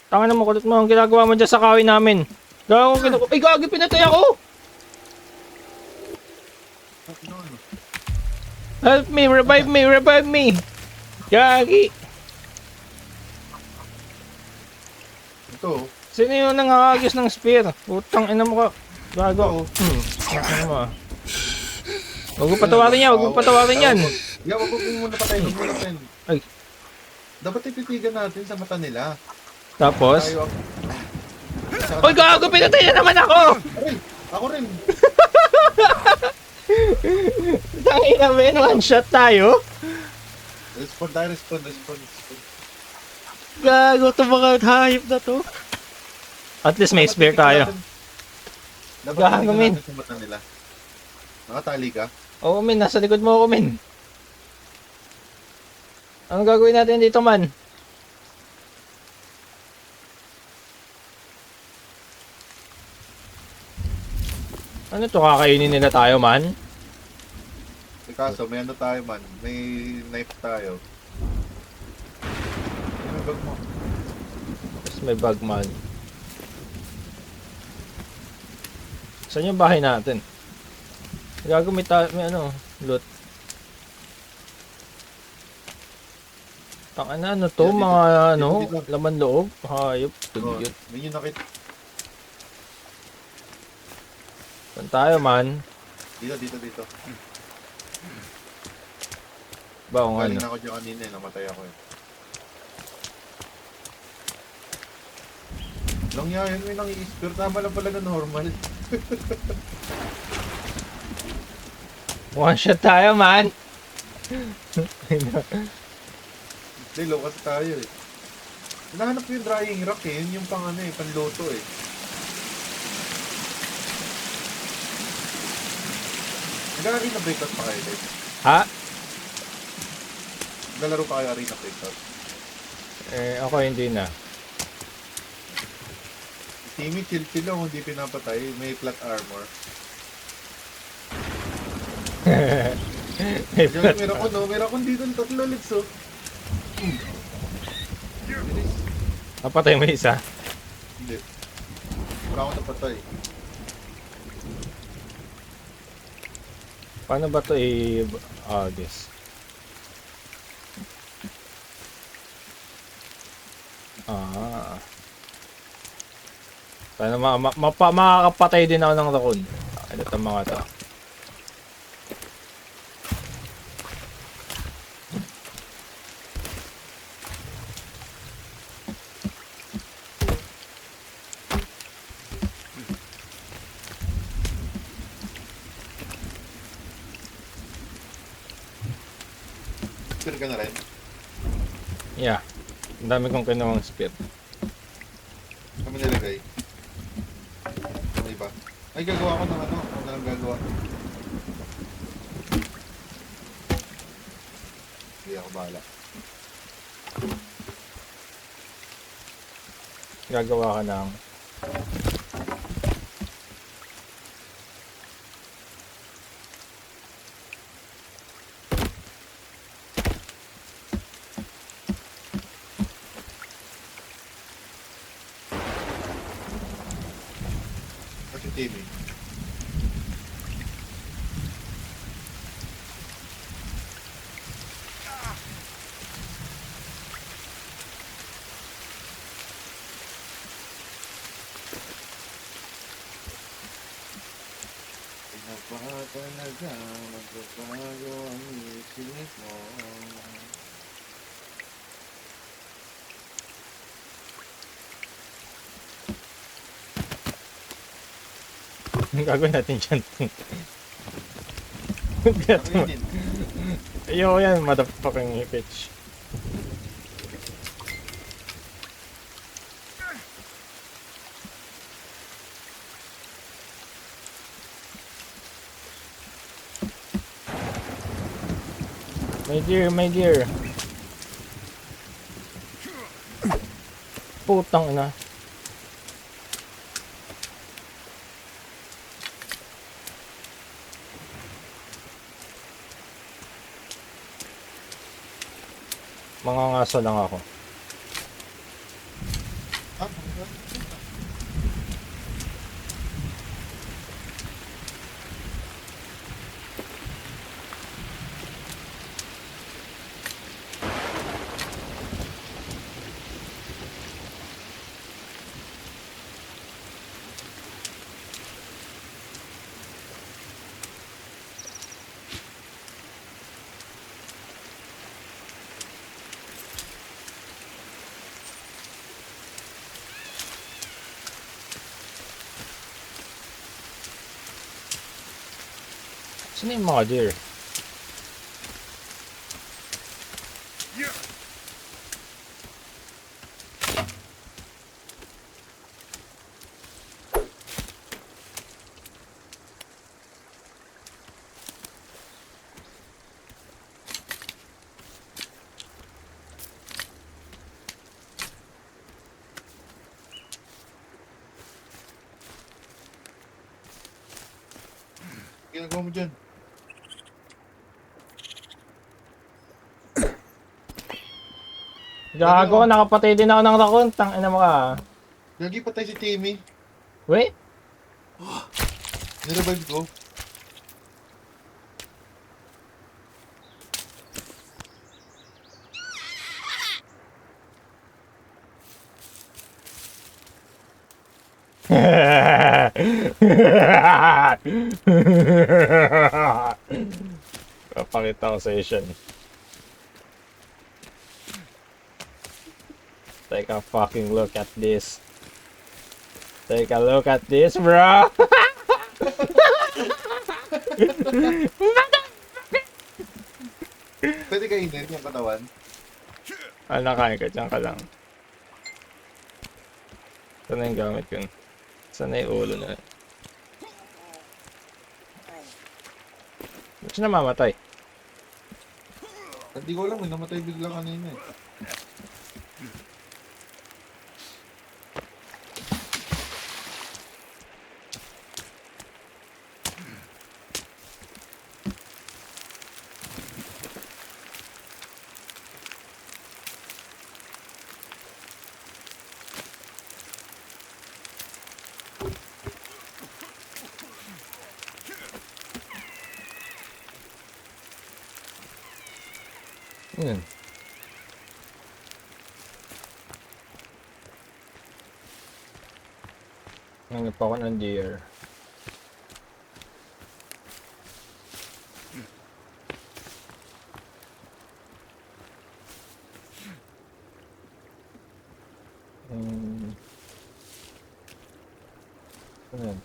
Tangan na mo, kulit mo. Ang ginagawa mo dyan sa kawin namin. Gago, ay gagi, pinatay ako! Ano? Help me, revive me, revive me! Gagi! Ito. Sino yung nangangagis ng spear? Putang ina mo ka. Gago. Ito. Ano mo ah. Huwag mo patawarin yan, huwag mo patawarin yan. Yeah, wag mo muna patayin. Huwag mo patayin. Ay. Dapat ititigan natin sa mata nila. Tapos? Tayo Uy, gago, pinatay na naman ako! Aray, ako rin. Tangina ba yun, one shot tayo? Respond tayo, respond. Gago, ito mga hayop na to. At least may spear tayo. Dapat Gago, tingnan men. natin sa mata nila. Nakatali ka? Oo, men. Nasa likod mo ako, men. Anong gagawin natin dito, man? Ano to? Kakainin nila tayo, man? Eh, kaso, may ano tayo man. May knife tayo. Ano bag mo? Tapos may bag, man. Saan yung bahay natin? Gago, may ano, loot. Ano to? Dito, Mga, ano, dito. laman loob? Hayop. Oh, Dugyot. may yung nakita. Saan tayo, man? Dito. Ba, kung Galing ano? na ako dyan kanina eh. Namatay ako eh. Lang yan, may nang-i-spear. Tama lang pala na normal. One shot tayo, man! Hindi, low kasi tayo eh. Hinahanap ko yung drying rack eh. Yun yung pang ano eh, panloto eh. Nag-arena breakout pa kayo, Dave? Ha? Naglalaro pa kayo arena breakout? Ako hindi na. Timmy, chill lang, hindi pinapatay. May flat armor. Meron ko dito ng tatlo ulit so. Napatay mo isa. Hindi. Wala akong napatay. Paano ba to this? Paano makakapatay din ako ng raccoon. Ano itong mga to? Spear ka na rin. Yeah. Ang dami kong kinuwang spear. Kami nilagay. Ano iba? Ay, gagawa ko ng ano. Ano na lang gagawa? Hindi ako bahala. Gagawa ka ng... Kasi Timmy. Pinapaka talaga, magbabago ang isip mo. Gagawin natin dyan. Kainin. Ayoko yan, motherfucking bitch. My dear. Putang ina. Mangangaso lang ako. Ah, Sino yung mga deer? ginagawa mo dyan? Gago, nakapatay din ako ng raccoon. Tangina mo ka. Gagi patay si Timmy. Wait. Nirevive ko. Papakita ko sa iyo siya. Take a fucking look at this. Take a look at this, bro. Pwede kainin yung katawan. Ah, nakain ka. Diyan ka lang. Saan na yung gamit ko? Saan na yung ulo na? Ba't siya namamatay? Hindi ko alam, may namatay bigla kanina eh. Yun. Nangyap ako ng deer. Ano yun?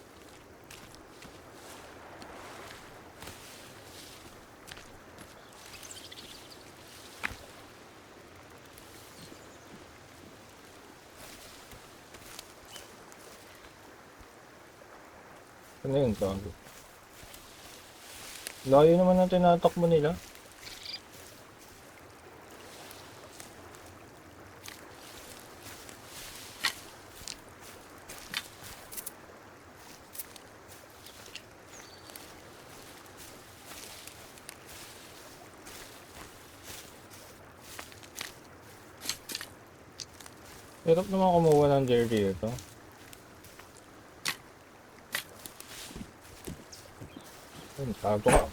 Ano yun, Tago? Layo naman ang tinatakbo nila. Hirap naman kumuha ng deer dito. Ayun, tago ka.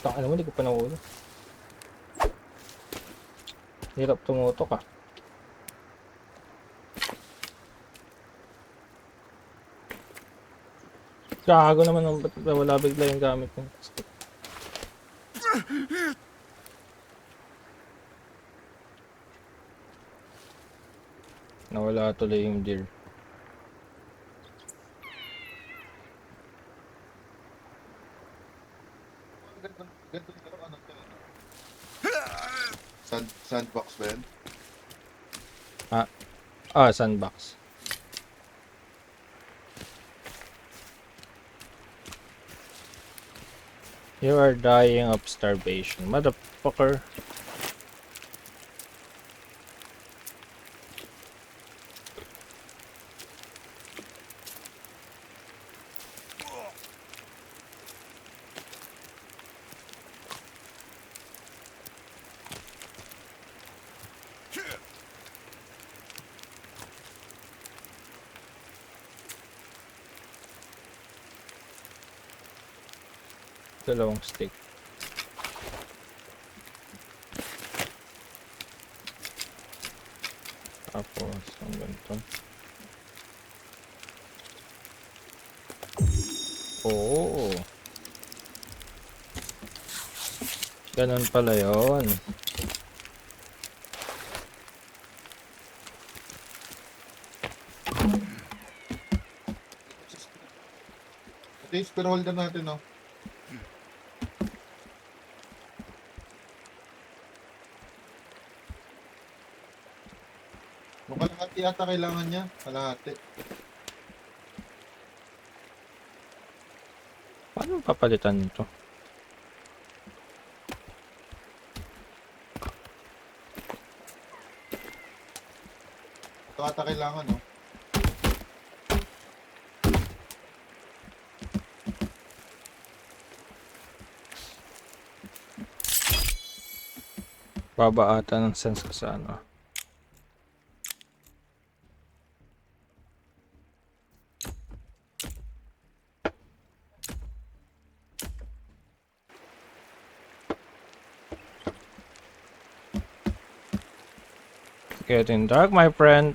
Taka naman, di ko pa nahuli. Hirap tumutok ah. Gago naman, ba't wala bigla yung gamit ko. Nawala tuloy yung deer. Ganito yung ano to eh. Sandbox ba yan? Sandbox. You are dying of starvation, motherfucker. Dalawang stick. Tapos, ang ganito. Oo. Ganun pala yun. Ito yung spear holder natin, no? Kung kalahati yata kailangan niya. Kalahati. Paano papalitan nito? Ito ata kailangan, no? Baba ata ng sense ko sa ano. Getting dark, my friend.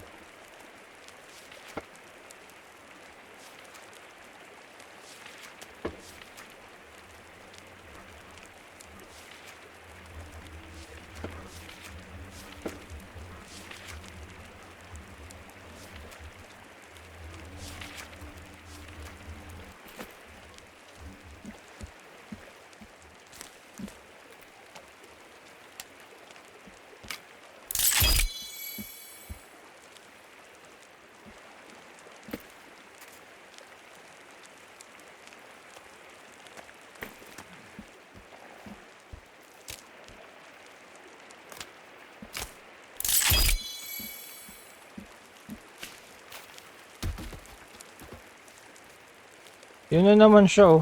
Yun na naman siya, oh.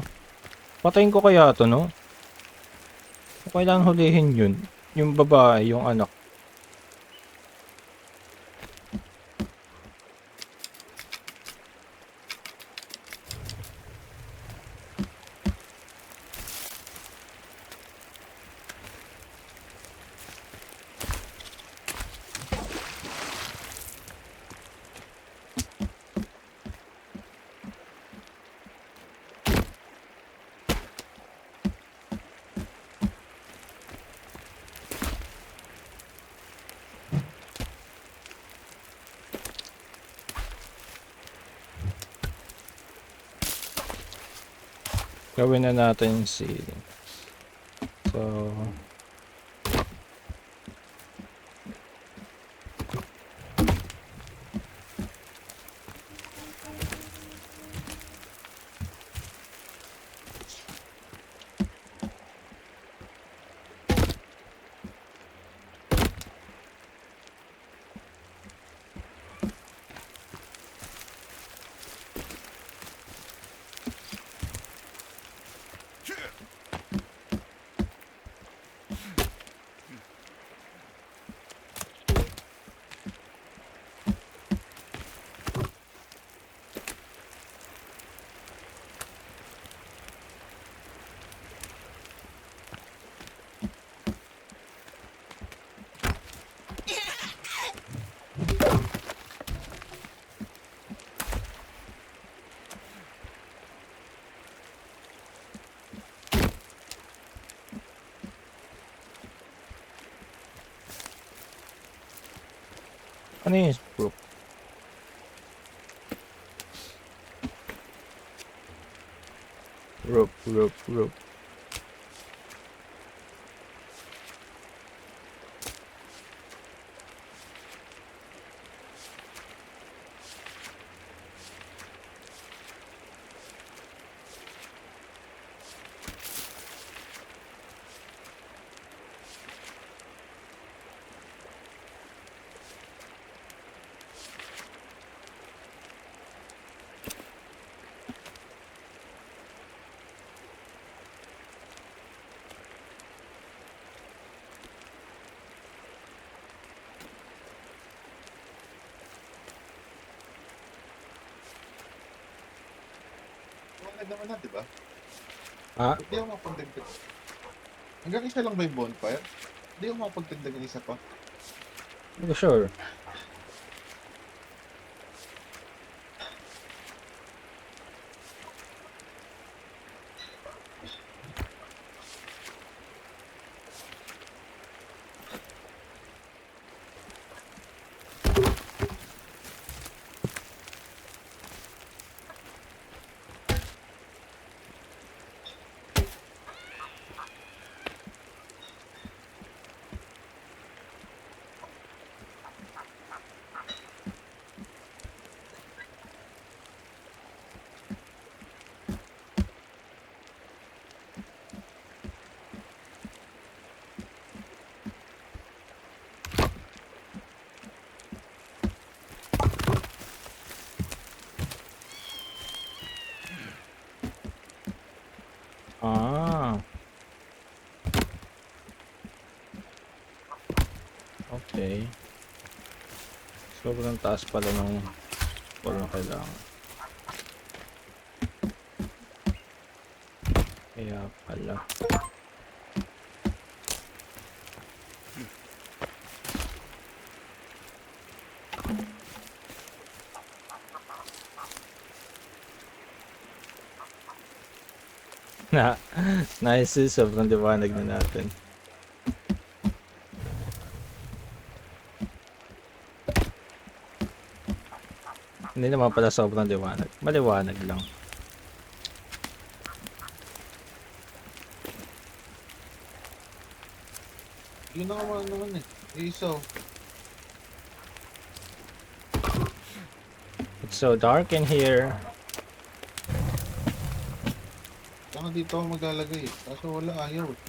Patayin ko kaya to, no? O kailangan hulihin yun. Yung babae, yung anak. Gawin na natin yung ceiling. So, ano yung group? Group. Wala naman na, di ba? Ah, Hindi ako mapagdagdag. Hanggang isa lang ba yung bonfire? Hindi ako mapagdagdag ng isa pa. hindi ko sure. Okay. Sobrang taas pala ng wall na kailangan. Kaya pala. Na, nice, sobrang liwanag na natin. Hindi naman pala sobrang liwanag. Maliwanag lang. Yun na naman eh. Isaw. It's so dark in here. Saka dito ako maglalagay eh. Kaso wala, ayaw eh.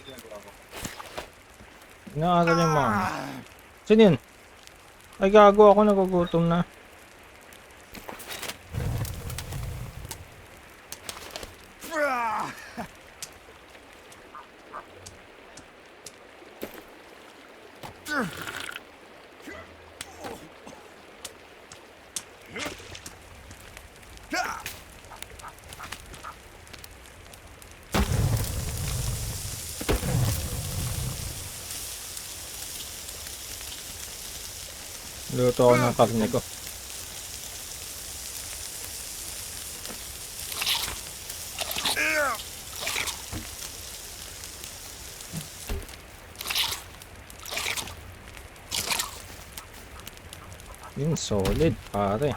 Ano ginagawa mo? Inaaral yung mga. Sino yun? Ay gago ako, nagugutom na. Luto ako ng karne ko. Yun, solid, pare.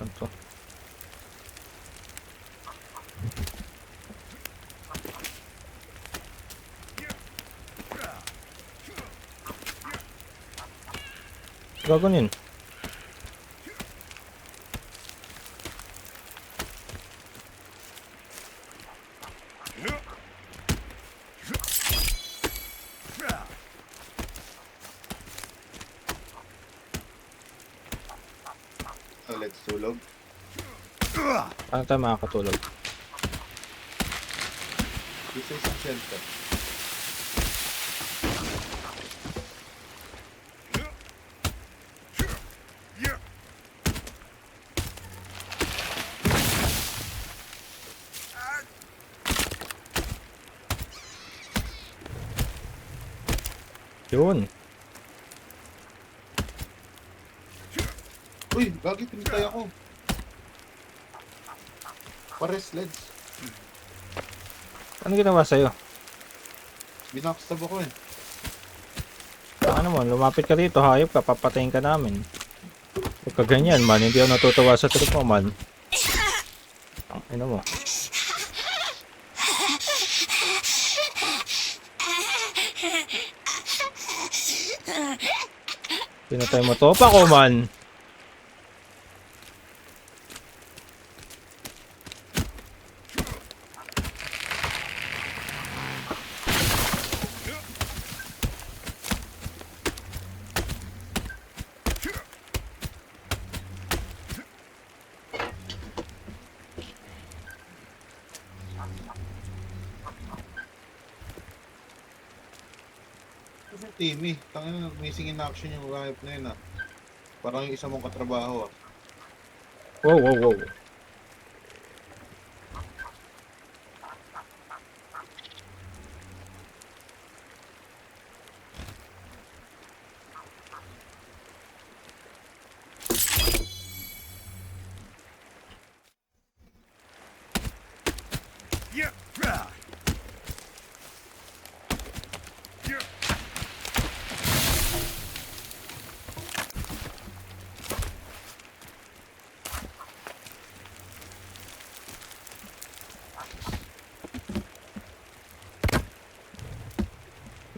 Ano to? Gagawin yun. Oh, let's tulog. Paano tayo makakatulog? This is a shelter. Yun. Uy, gagi, pinitay ako. Pares leds. Ano ginawa sa'yo? Binackstab ako eh. Ano mo, lumapit ka dito, hayop ka, papatayin ka namin. Huwag ka ganyan man, hindi ako natutuwa sa trip mo man. Ang ina mo. Pinatay mo to pa ko man. Kasi Timmy, tangina missing in action yung riot na yun ah. Parang yung isa mong katrabaho ah. Wow, wow, wow.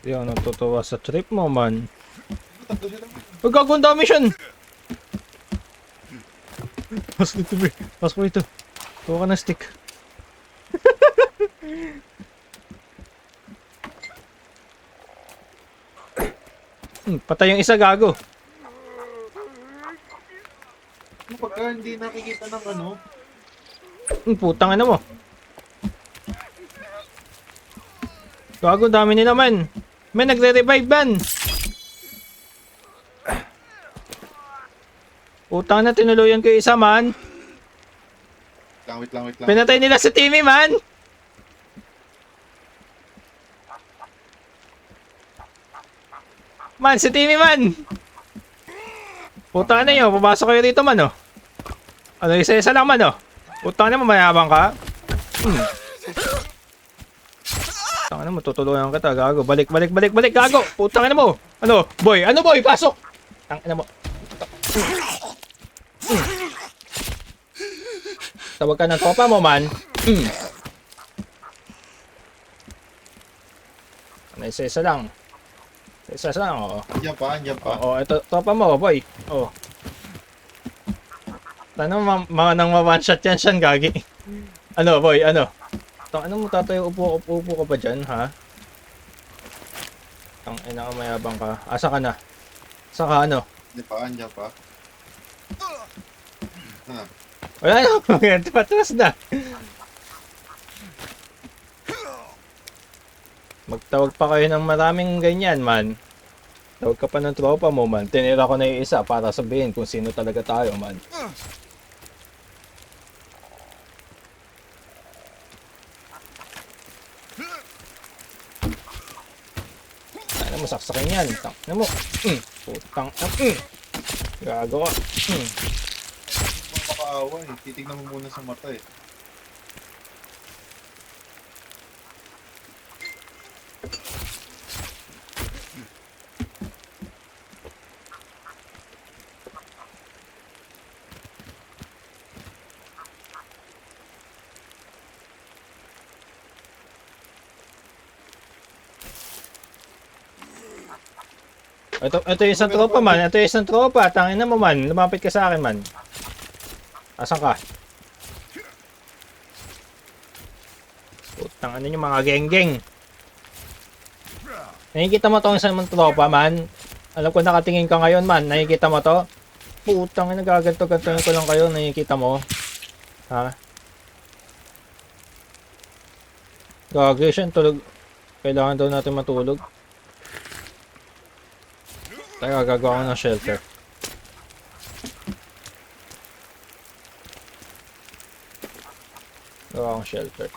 Di ako natutuwa sa trip mo, man. Tatlo sila. Huwag gagawin dami siyan! Pasok dito, bro. Pasok dito. Tuwa ka ng stick. Patay yung isa, gago. Ano pagka hindi nakikita ng ano? Putang ina mo. Gago, dami nila, man. May nagre-revive, man. Putang na, tinuluyan ko yung isa, man. Wait lang. Pinatay nila si Timmy, man. Man, si Timmy, man. Putang na yun, papasok kayo dito, man, oh. Ano, isa-isa lang, man, oh. Putang na, mamayabang ka. Putang na mo, tutulungan kita, gago. Balik, gago. Putang na mo. Ano, boy, pasok. Putang na mo. Tawag ka ng tropa mo, man. Ano, isa-isa lang. Isa-isa lang, oo. Andiyan pa. Oo, ito, tropa mo, boy. Oo. Tanong mga nang ma-one shot yan siyan, gagi. Ano, boy, ano? Ano mo tatayo, upo ka pa dyan, ha? Tang ina ka, mayabang ka. Asa ka na? Asa ka, ano? Andiyan pa. Wala na, patras na. Magtawag pa kayo ng maraming ganyan, man. Tawag ka pa ng tropa mo, man. Tinira ko na yung isa para sabihin kung sino talaga tayo, man. Ano mo, saksakin yan. Ano mo? Putang. Gago ka. Makaawa eh. Titignan mo muna sa mata eh. Ito yung isang tropa, man. Ito yung isang tropa. Tangin na mo, man. Lumapit ka sa akin, man. Asan ka? Putang, ano yung mga geng-geng? Nakikita mo tong isang tropa, man. Alam ko nakatingin ka ngayon, man. Nakikita mo to? Putang, nagaganto-gantoin ko lang kayo. Nakikita mo? Ha? Gagawin siya, tulog. Kailangan daw natin matulog. Teka, gagawa ko ng shelter. Gawa akong shelter.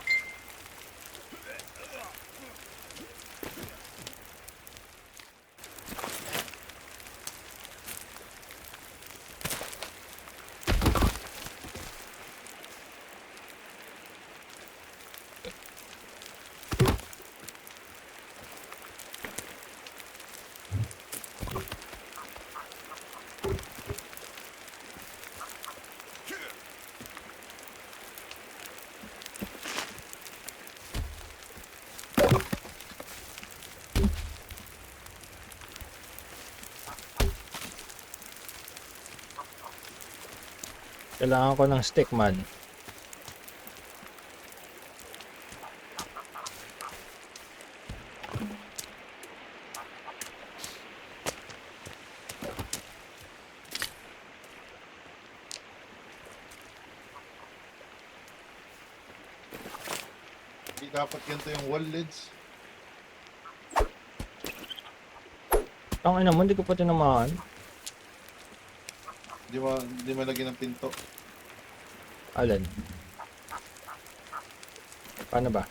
Kailangan ko ng stick, man. Hindi dapat ganito yung wall lids. Ang ina mo, hindi ko pa tinamaan. Hindi malagyan ng pinto. Alin? Paano ba?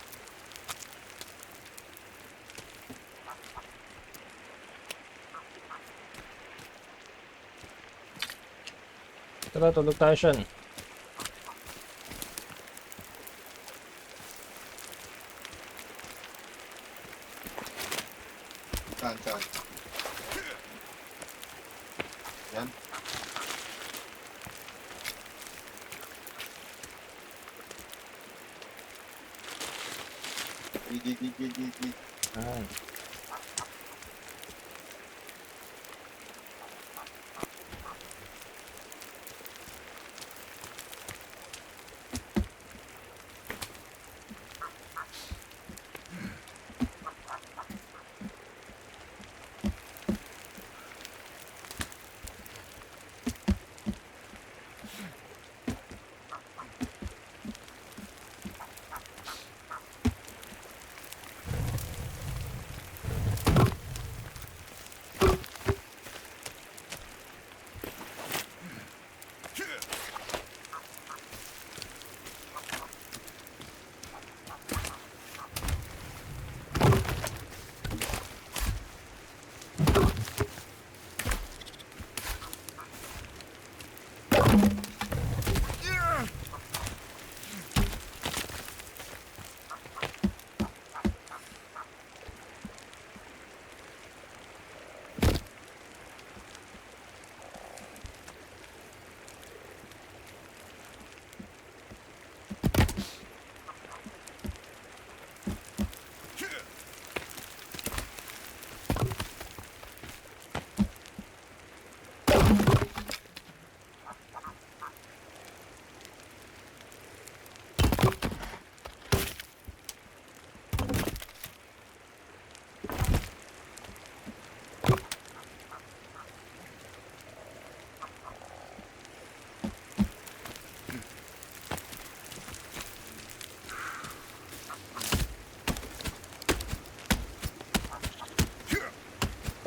Tara, tulog tayo siyan. Saan? Yan. Ayan.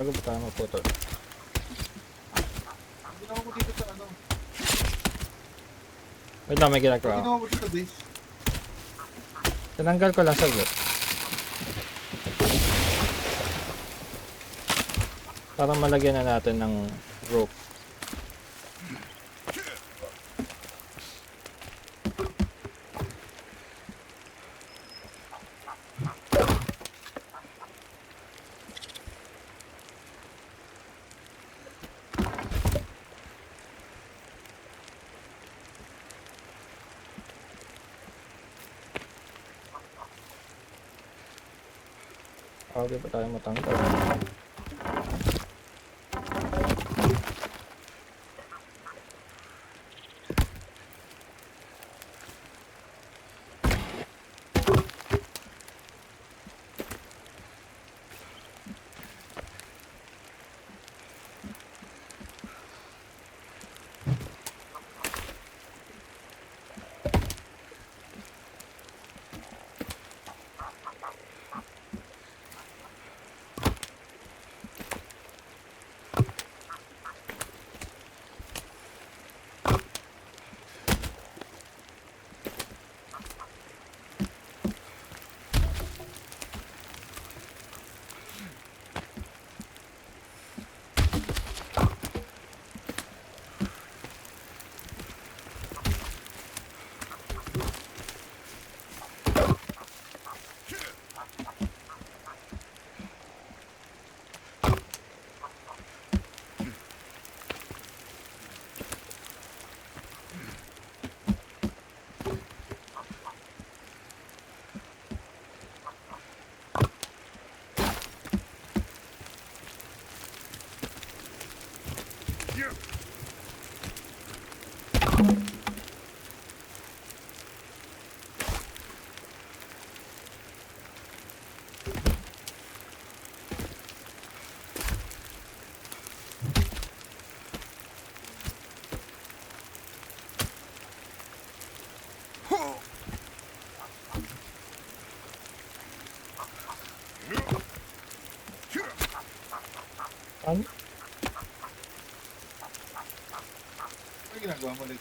Bago ba tayo maputol? Ang ginawa mo dito sa ano? Wait lang, may Ang ginagawa ako. ginawa mo dito sa base? Tinanggal ko lang saglit. Para malagyan na natin ng rope. Okay ba tayo matanggal? Ano? Ano yung ginagawa mo ulit?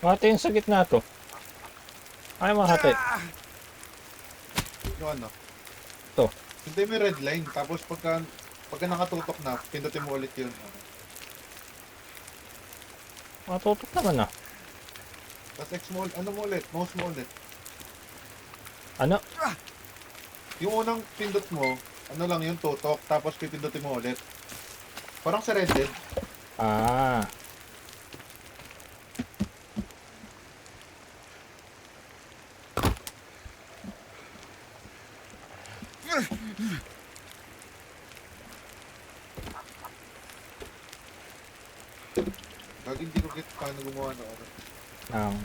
Hatiin sa gitna to. Ay, mahati. Yung ano? Ito. Hindi may red line. Tapos pagka nakatutok na, pindutin mo ulit yun. Matutok naman ah. Tapos X mo, ano mo ulit? Mouse mo ulit. Ano? Yung unang pindot mo, ano lang yung tutok, tapos pipindutin mo ulit. Parang sa Red Dead. Ah. Gagi hindi ko get paano gumawa na ano. Ang.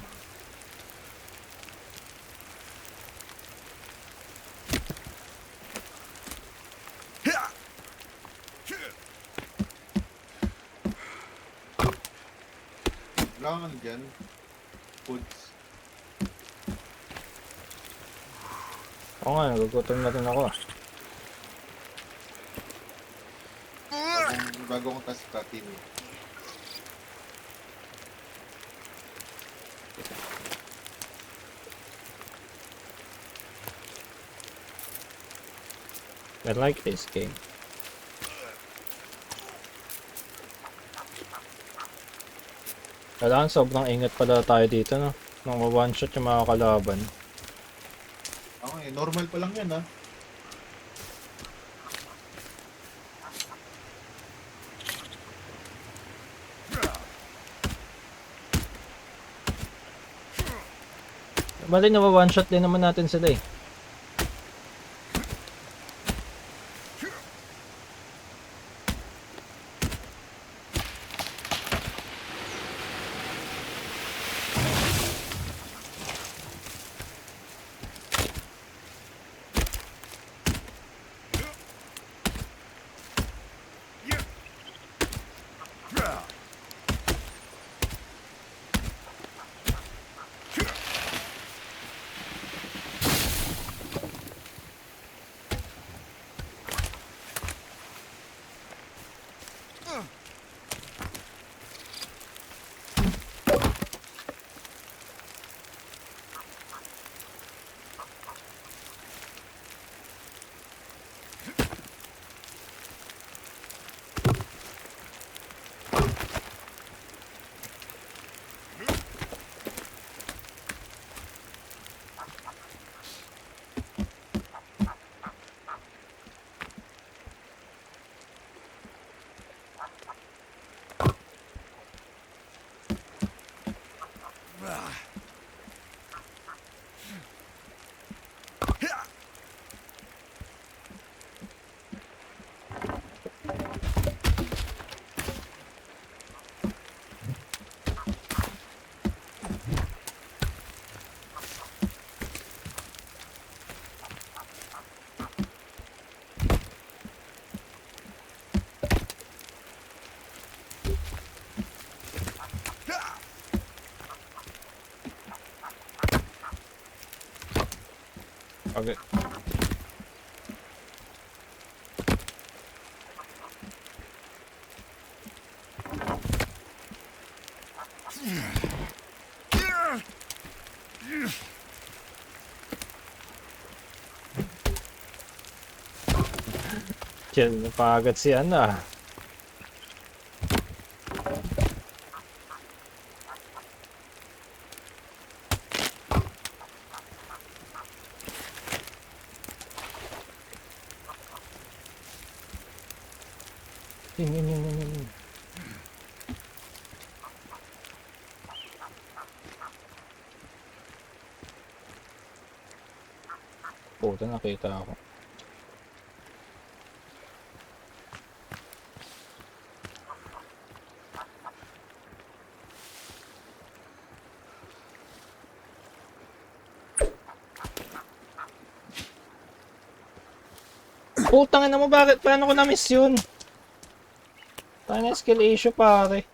Wala kang ano dyan. Foods. Oo nga, nagugutom na rin ako ah. Bagong task ka, team. I like this game. Kailangan sobrang ingat pala tayo dito, no? Nang ma-one shot yung mga kalaban. Okay, normal pa lang yan ha. Bali na one shot din naman natin sila eh. Okay. Chill na pa agad si ano ah. Yun. Puta, nakita ako. Putang ina mo, bakit? Paano ko na-miss yun? Tayo na skill issue, pare.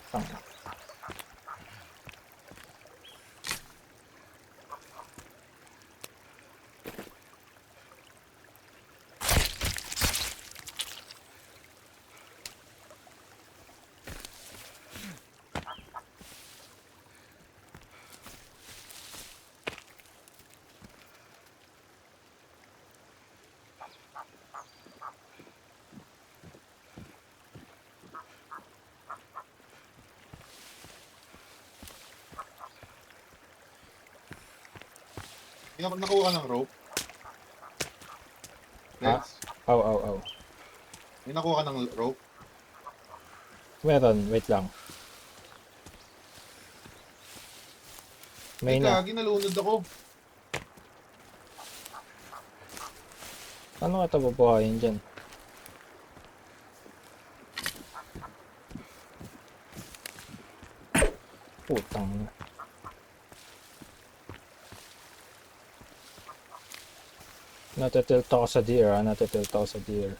Tanga. Nakuha ka ng rope? Ha? Lex, Aw. may nakuha ka ng rope? Meron, wait lang. May na. Gagi, nalunod ako. Ano ka ito bubuhayin dyan? Putang na. Natitilt ako sa deer, ah. Natitilt ako sa deer.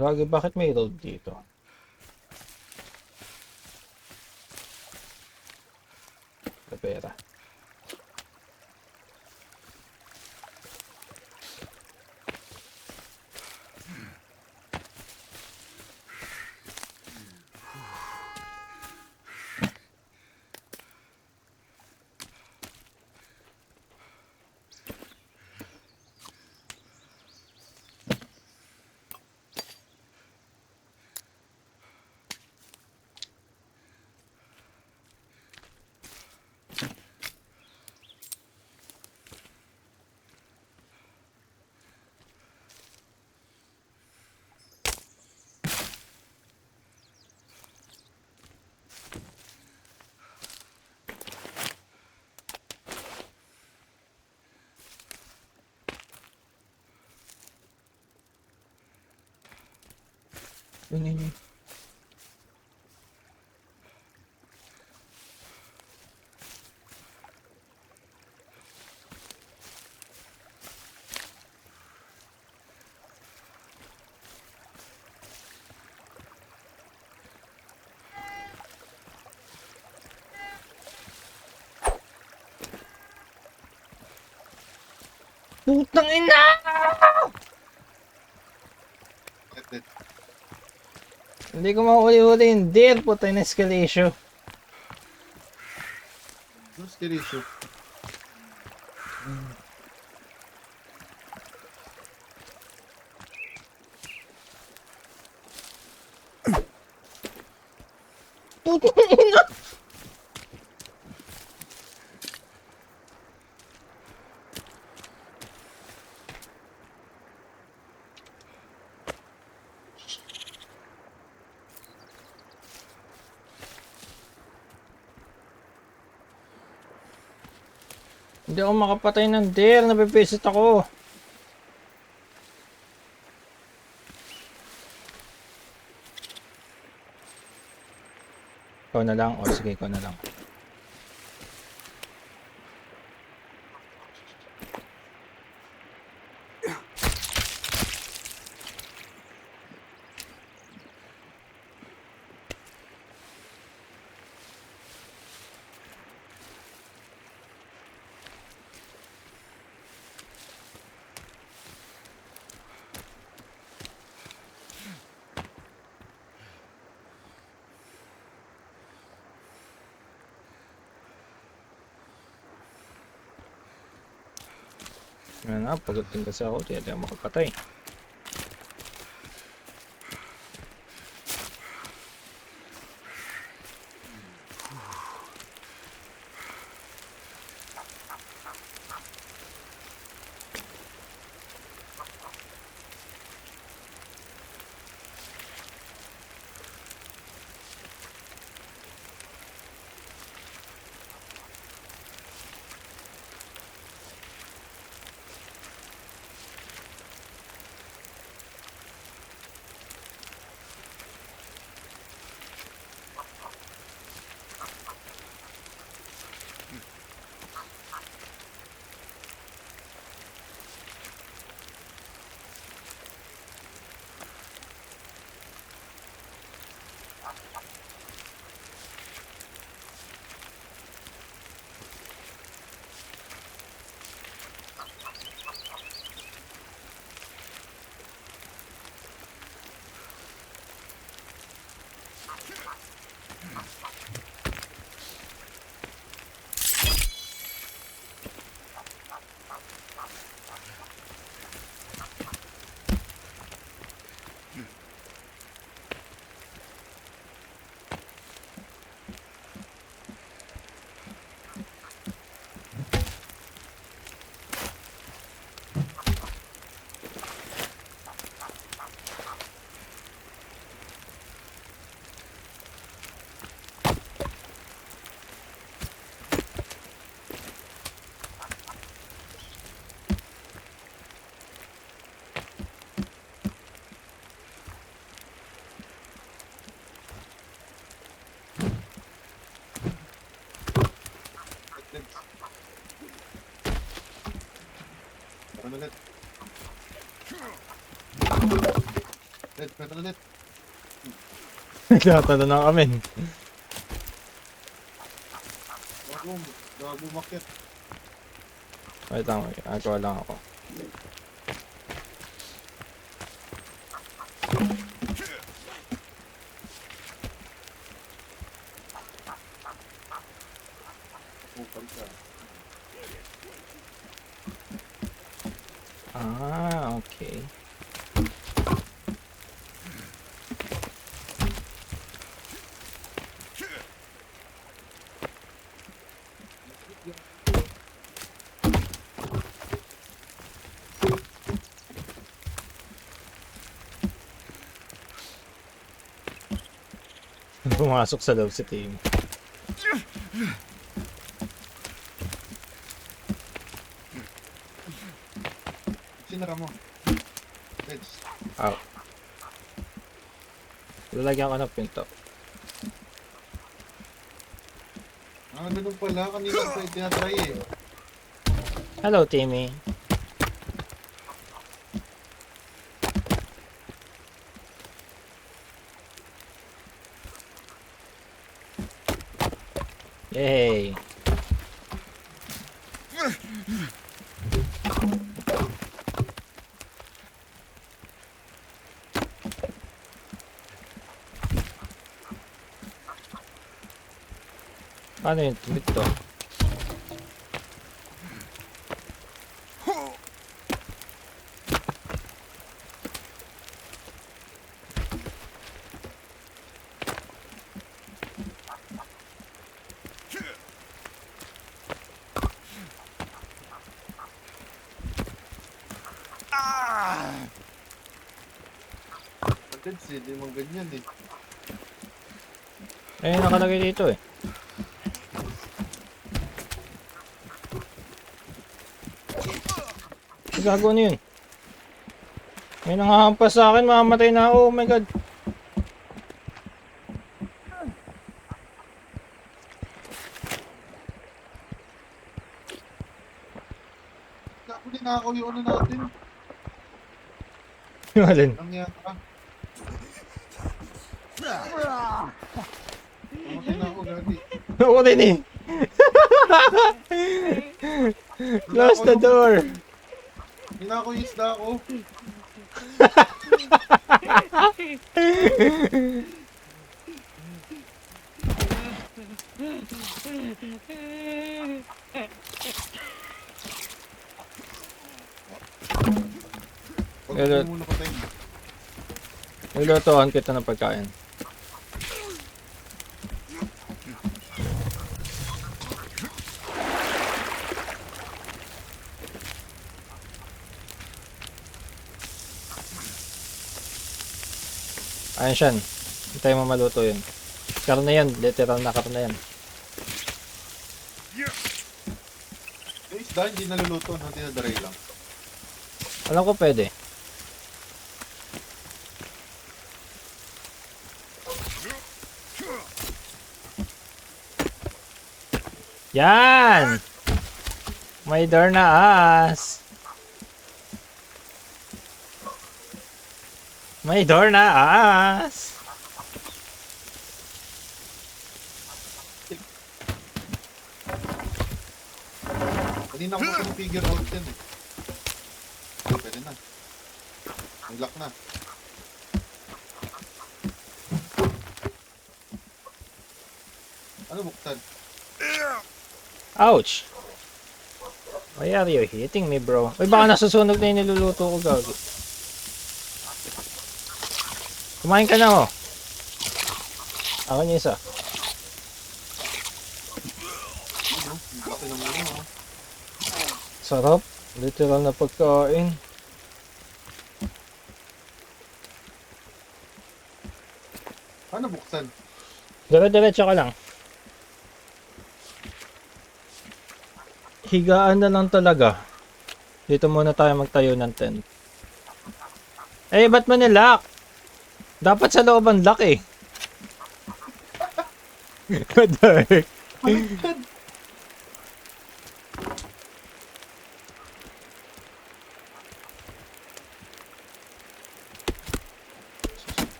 Gagi, bakit may road dito? Kapera. Yun. Putang ina! Bakit? Hindi ko mahuli-huli yung deer, puta na skill issue. Ano skill issue? Putang ina! Hindi ako makapatay ng deer. Nabibisit ako. Ikaw na lang. O sige, ikaw na lang. Yan nga, pagod din kasi ako. Hindi ako makapatay. Meron ulit. Meron ulit. Nagtatalo na kami. Gago makit. Wait lang, agawa lang ako. Upal ka. Ah, okay. Pumasok sa loob si team. Sinara mo. Let's. Ow. Lalagyan ko ng pinto. Ah, ganun pala. Kanina pa tinatry eh. Hello, Timmy. Yay! Paano yun? Dito. Agad hindi mong ganyan eh. Eh, nakalagay dito eh. Gago na yun. May nangahampas sa akin, mamamatay na ako. Oh my god. Naku, ninakaw yung ano natin. Yung alin? Nangyari ka. Namatay na ako, gagi. Ako din eh. Close the door. Ninakaw yung isda ko. Huwag Hello. mo muna patayin. Nilutoan kita ng pagkain. Ayan siyan. Hintay mo maluto yun. Karne yan. Literal na karne yan. Yung isda hindi naluluto, no? Tinadaray lang. Alam ko pwede. Yan! May door na as. May door na as. Kanina ko pa figure out yan eh. Pwede na. Unlock na. Ano buksan? Ouch! Why are you hitting me, bro? Uy, baka nasusunog na yung niluluto ko, gago. Kumain ka na, oh. Ako niya isa. Ano? Laki ng ano, oh. Sarap. Literal na pagkain. Ano buksan? Dire-diretso ka lang. Higaan na lang talaga. Dito muna tayo magtayo ng tent. Eh, ba't mo nilock? Dapat sa loob ang lock eh. What the heck? Baliktad!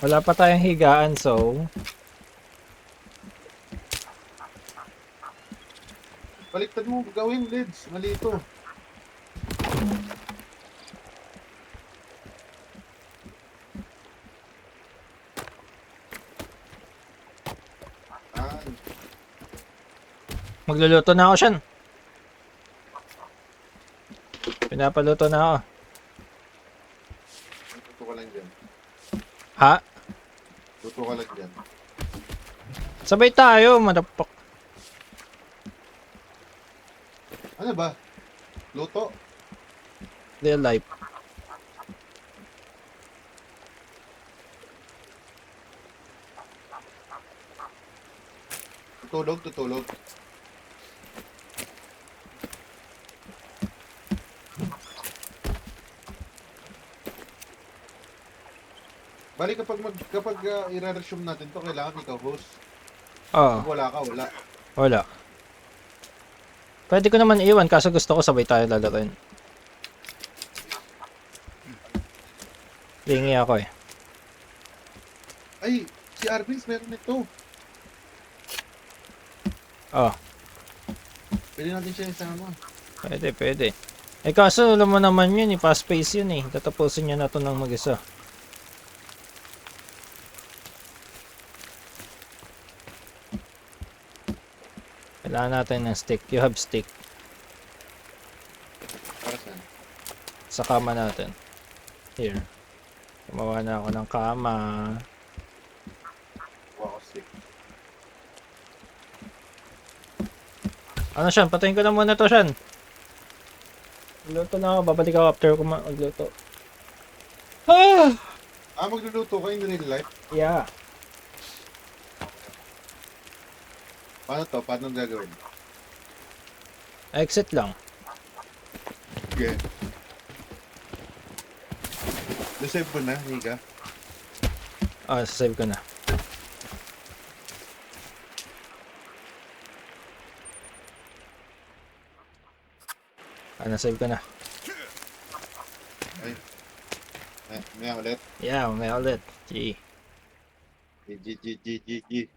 Wala pa tayong higaan, so... Baliktad mo gawin, Lids. Mali ito. Ah, Magluluto na ako siyan. Pinapaluto na ako. luto ka lang dyan. Ha? Luto ka lang dyan. Sabay tayo, madapak. Ano ba? Luto? Real life. Tutulog, tutulog. Bali kapag i-resume natin to, kailangan ikaw host. Oo, Pag wala ka, wala. wala. Pwede ko naman iwan, kaso gusto ko sabay tayo lalaroin. Lingi ako eh. Ay, si Arvins meron nito. Oh, Pwede natin siya isama. pwede, pwede. Eh kaso alam mo naman yun, fast pace yun eh. Tatapusin niya na to ng mag-isa. Kailangan natin ng stick. You have stick. Para saan? Sa kama natin. Here. Gumawa na ako ng kama. Wow, stick. Ano Sean? Patayin ko na muna to Sean. Magluto na ako. Babalik ako after ko magluto. Ah! Ah, magluluto ka in real life? Yeah. Paano to? Paano gagawin? Exit lang. Sige. Nasave mo na, Nika. Ah, save ko na. Ah, nasave ko na. Ay. May ulit. Yeah, may ulit. G. G.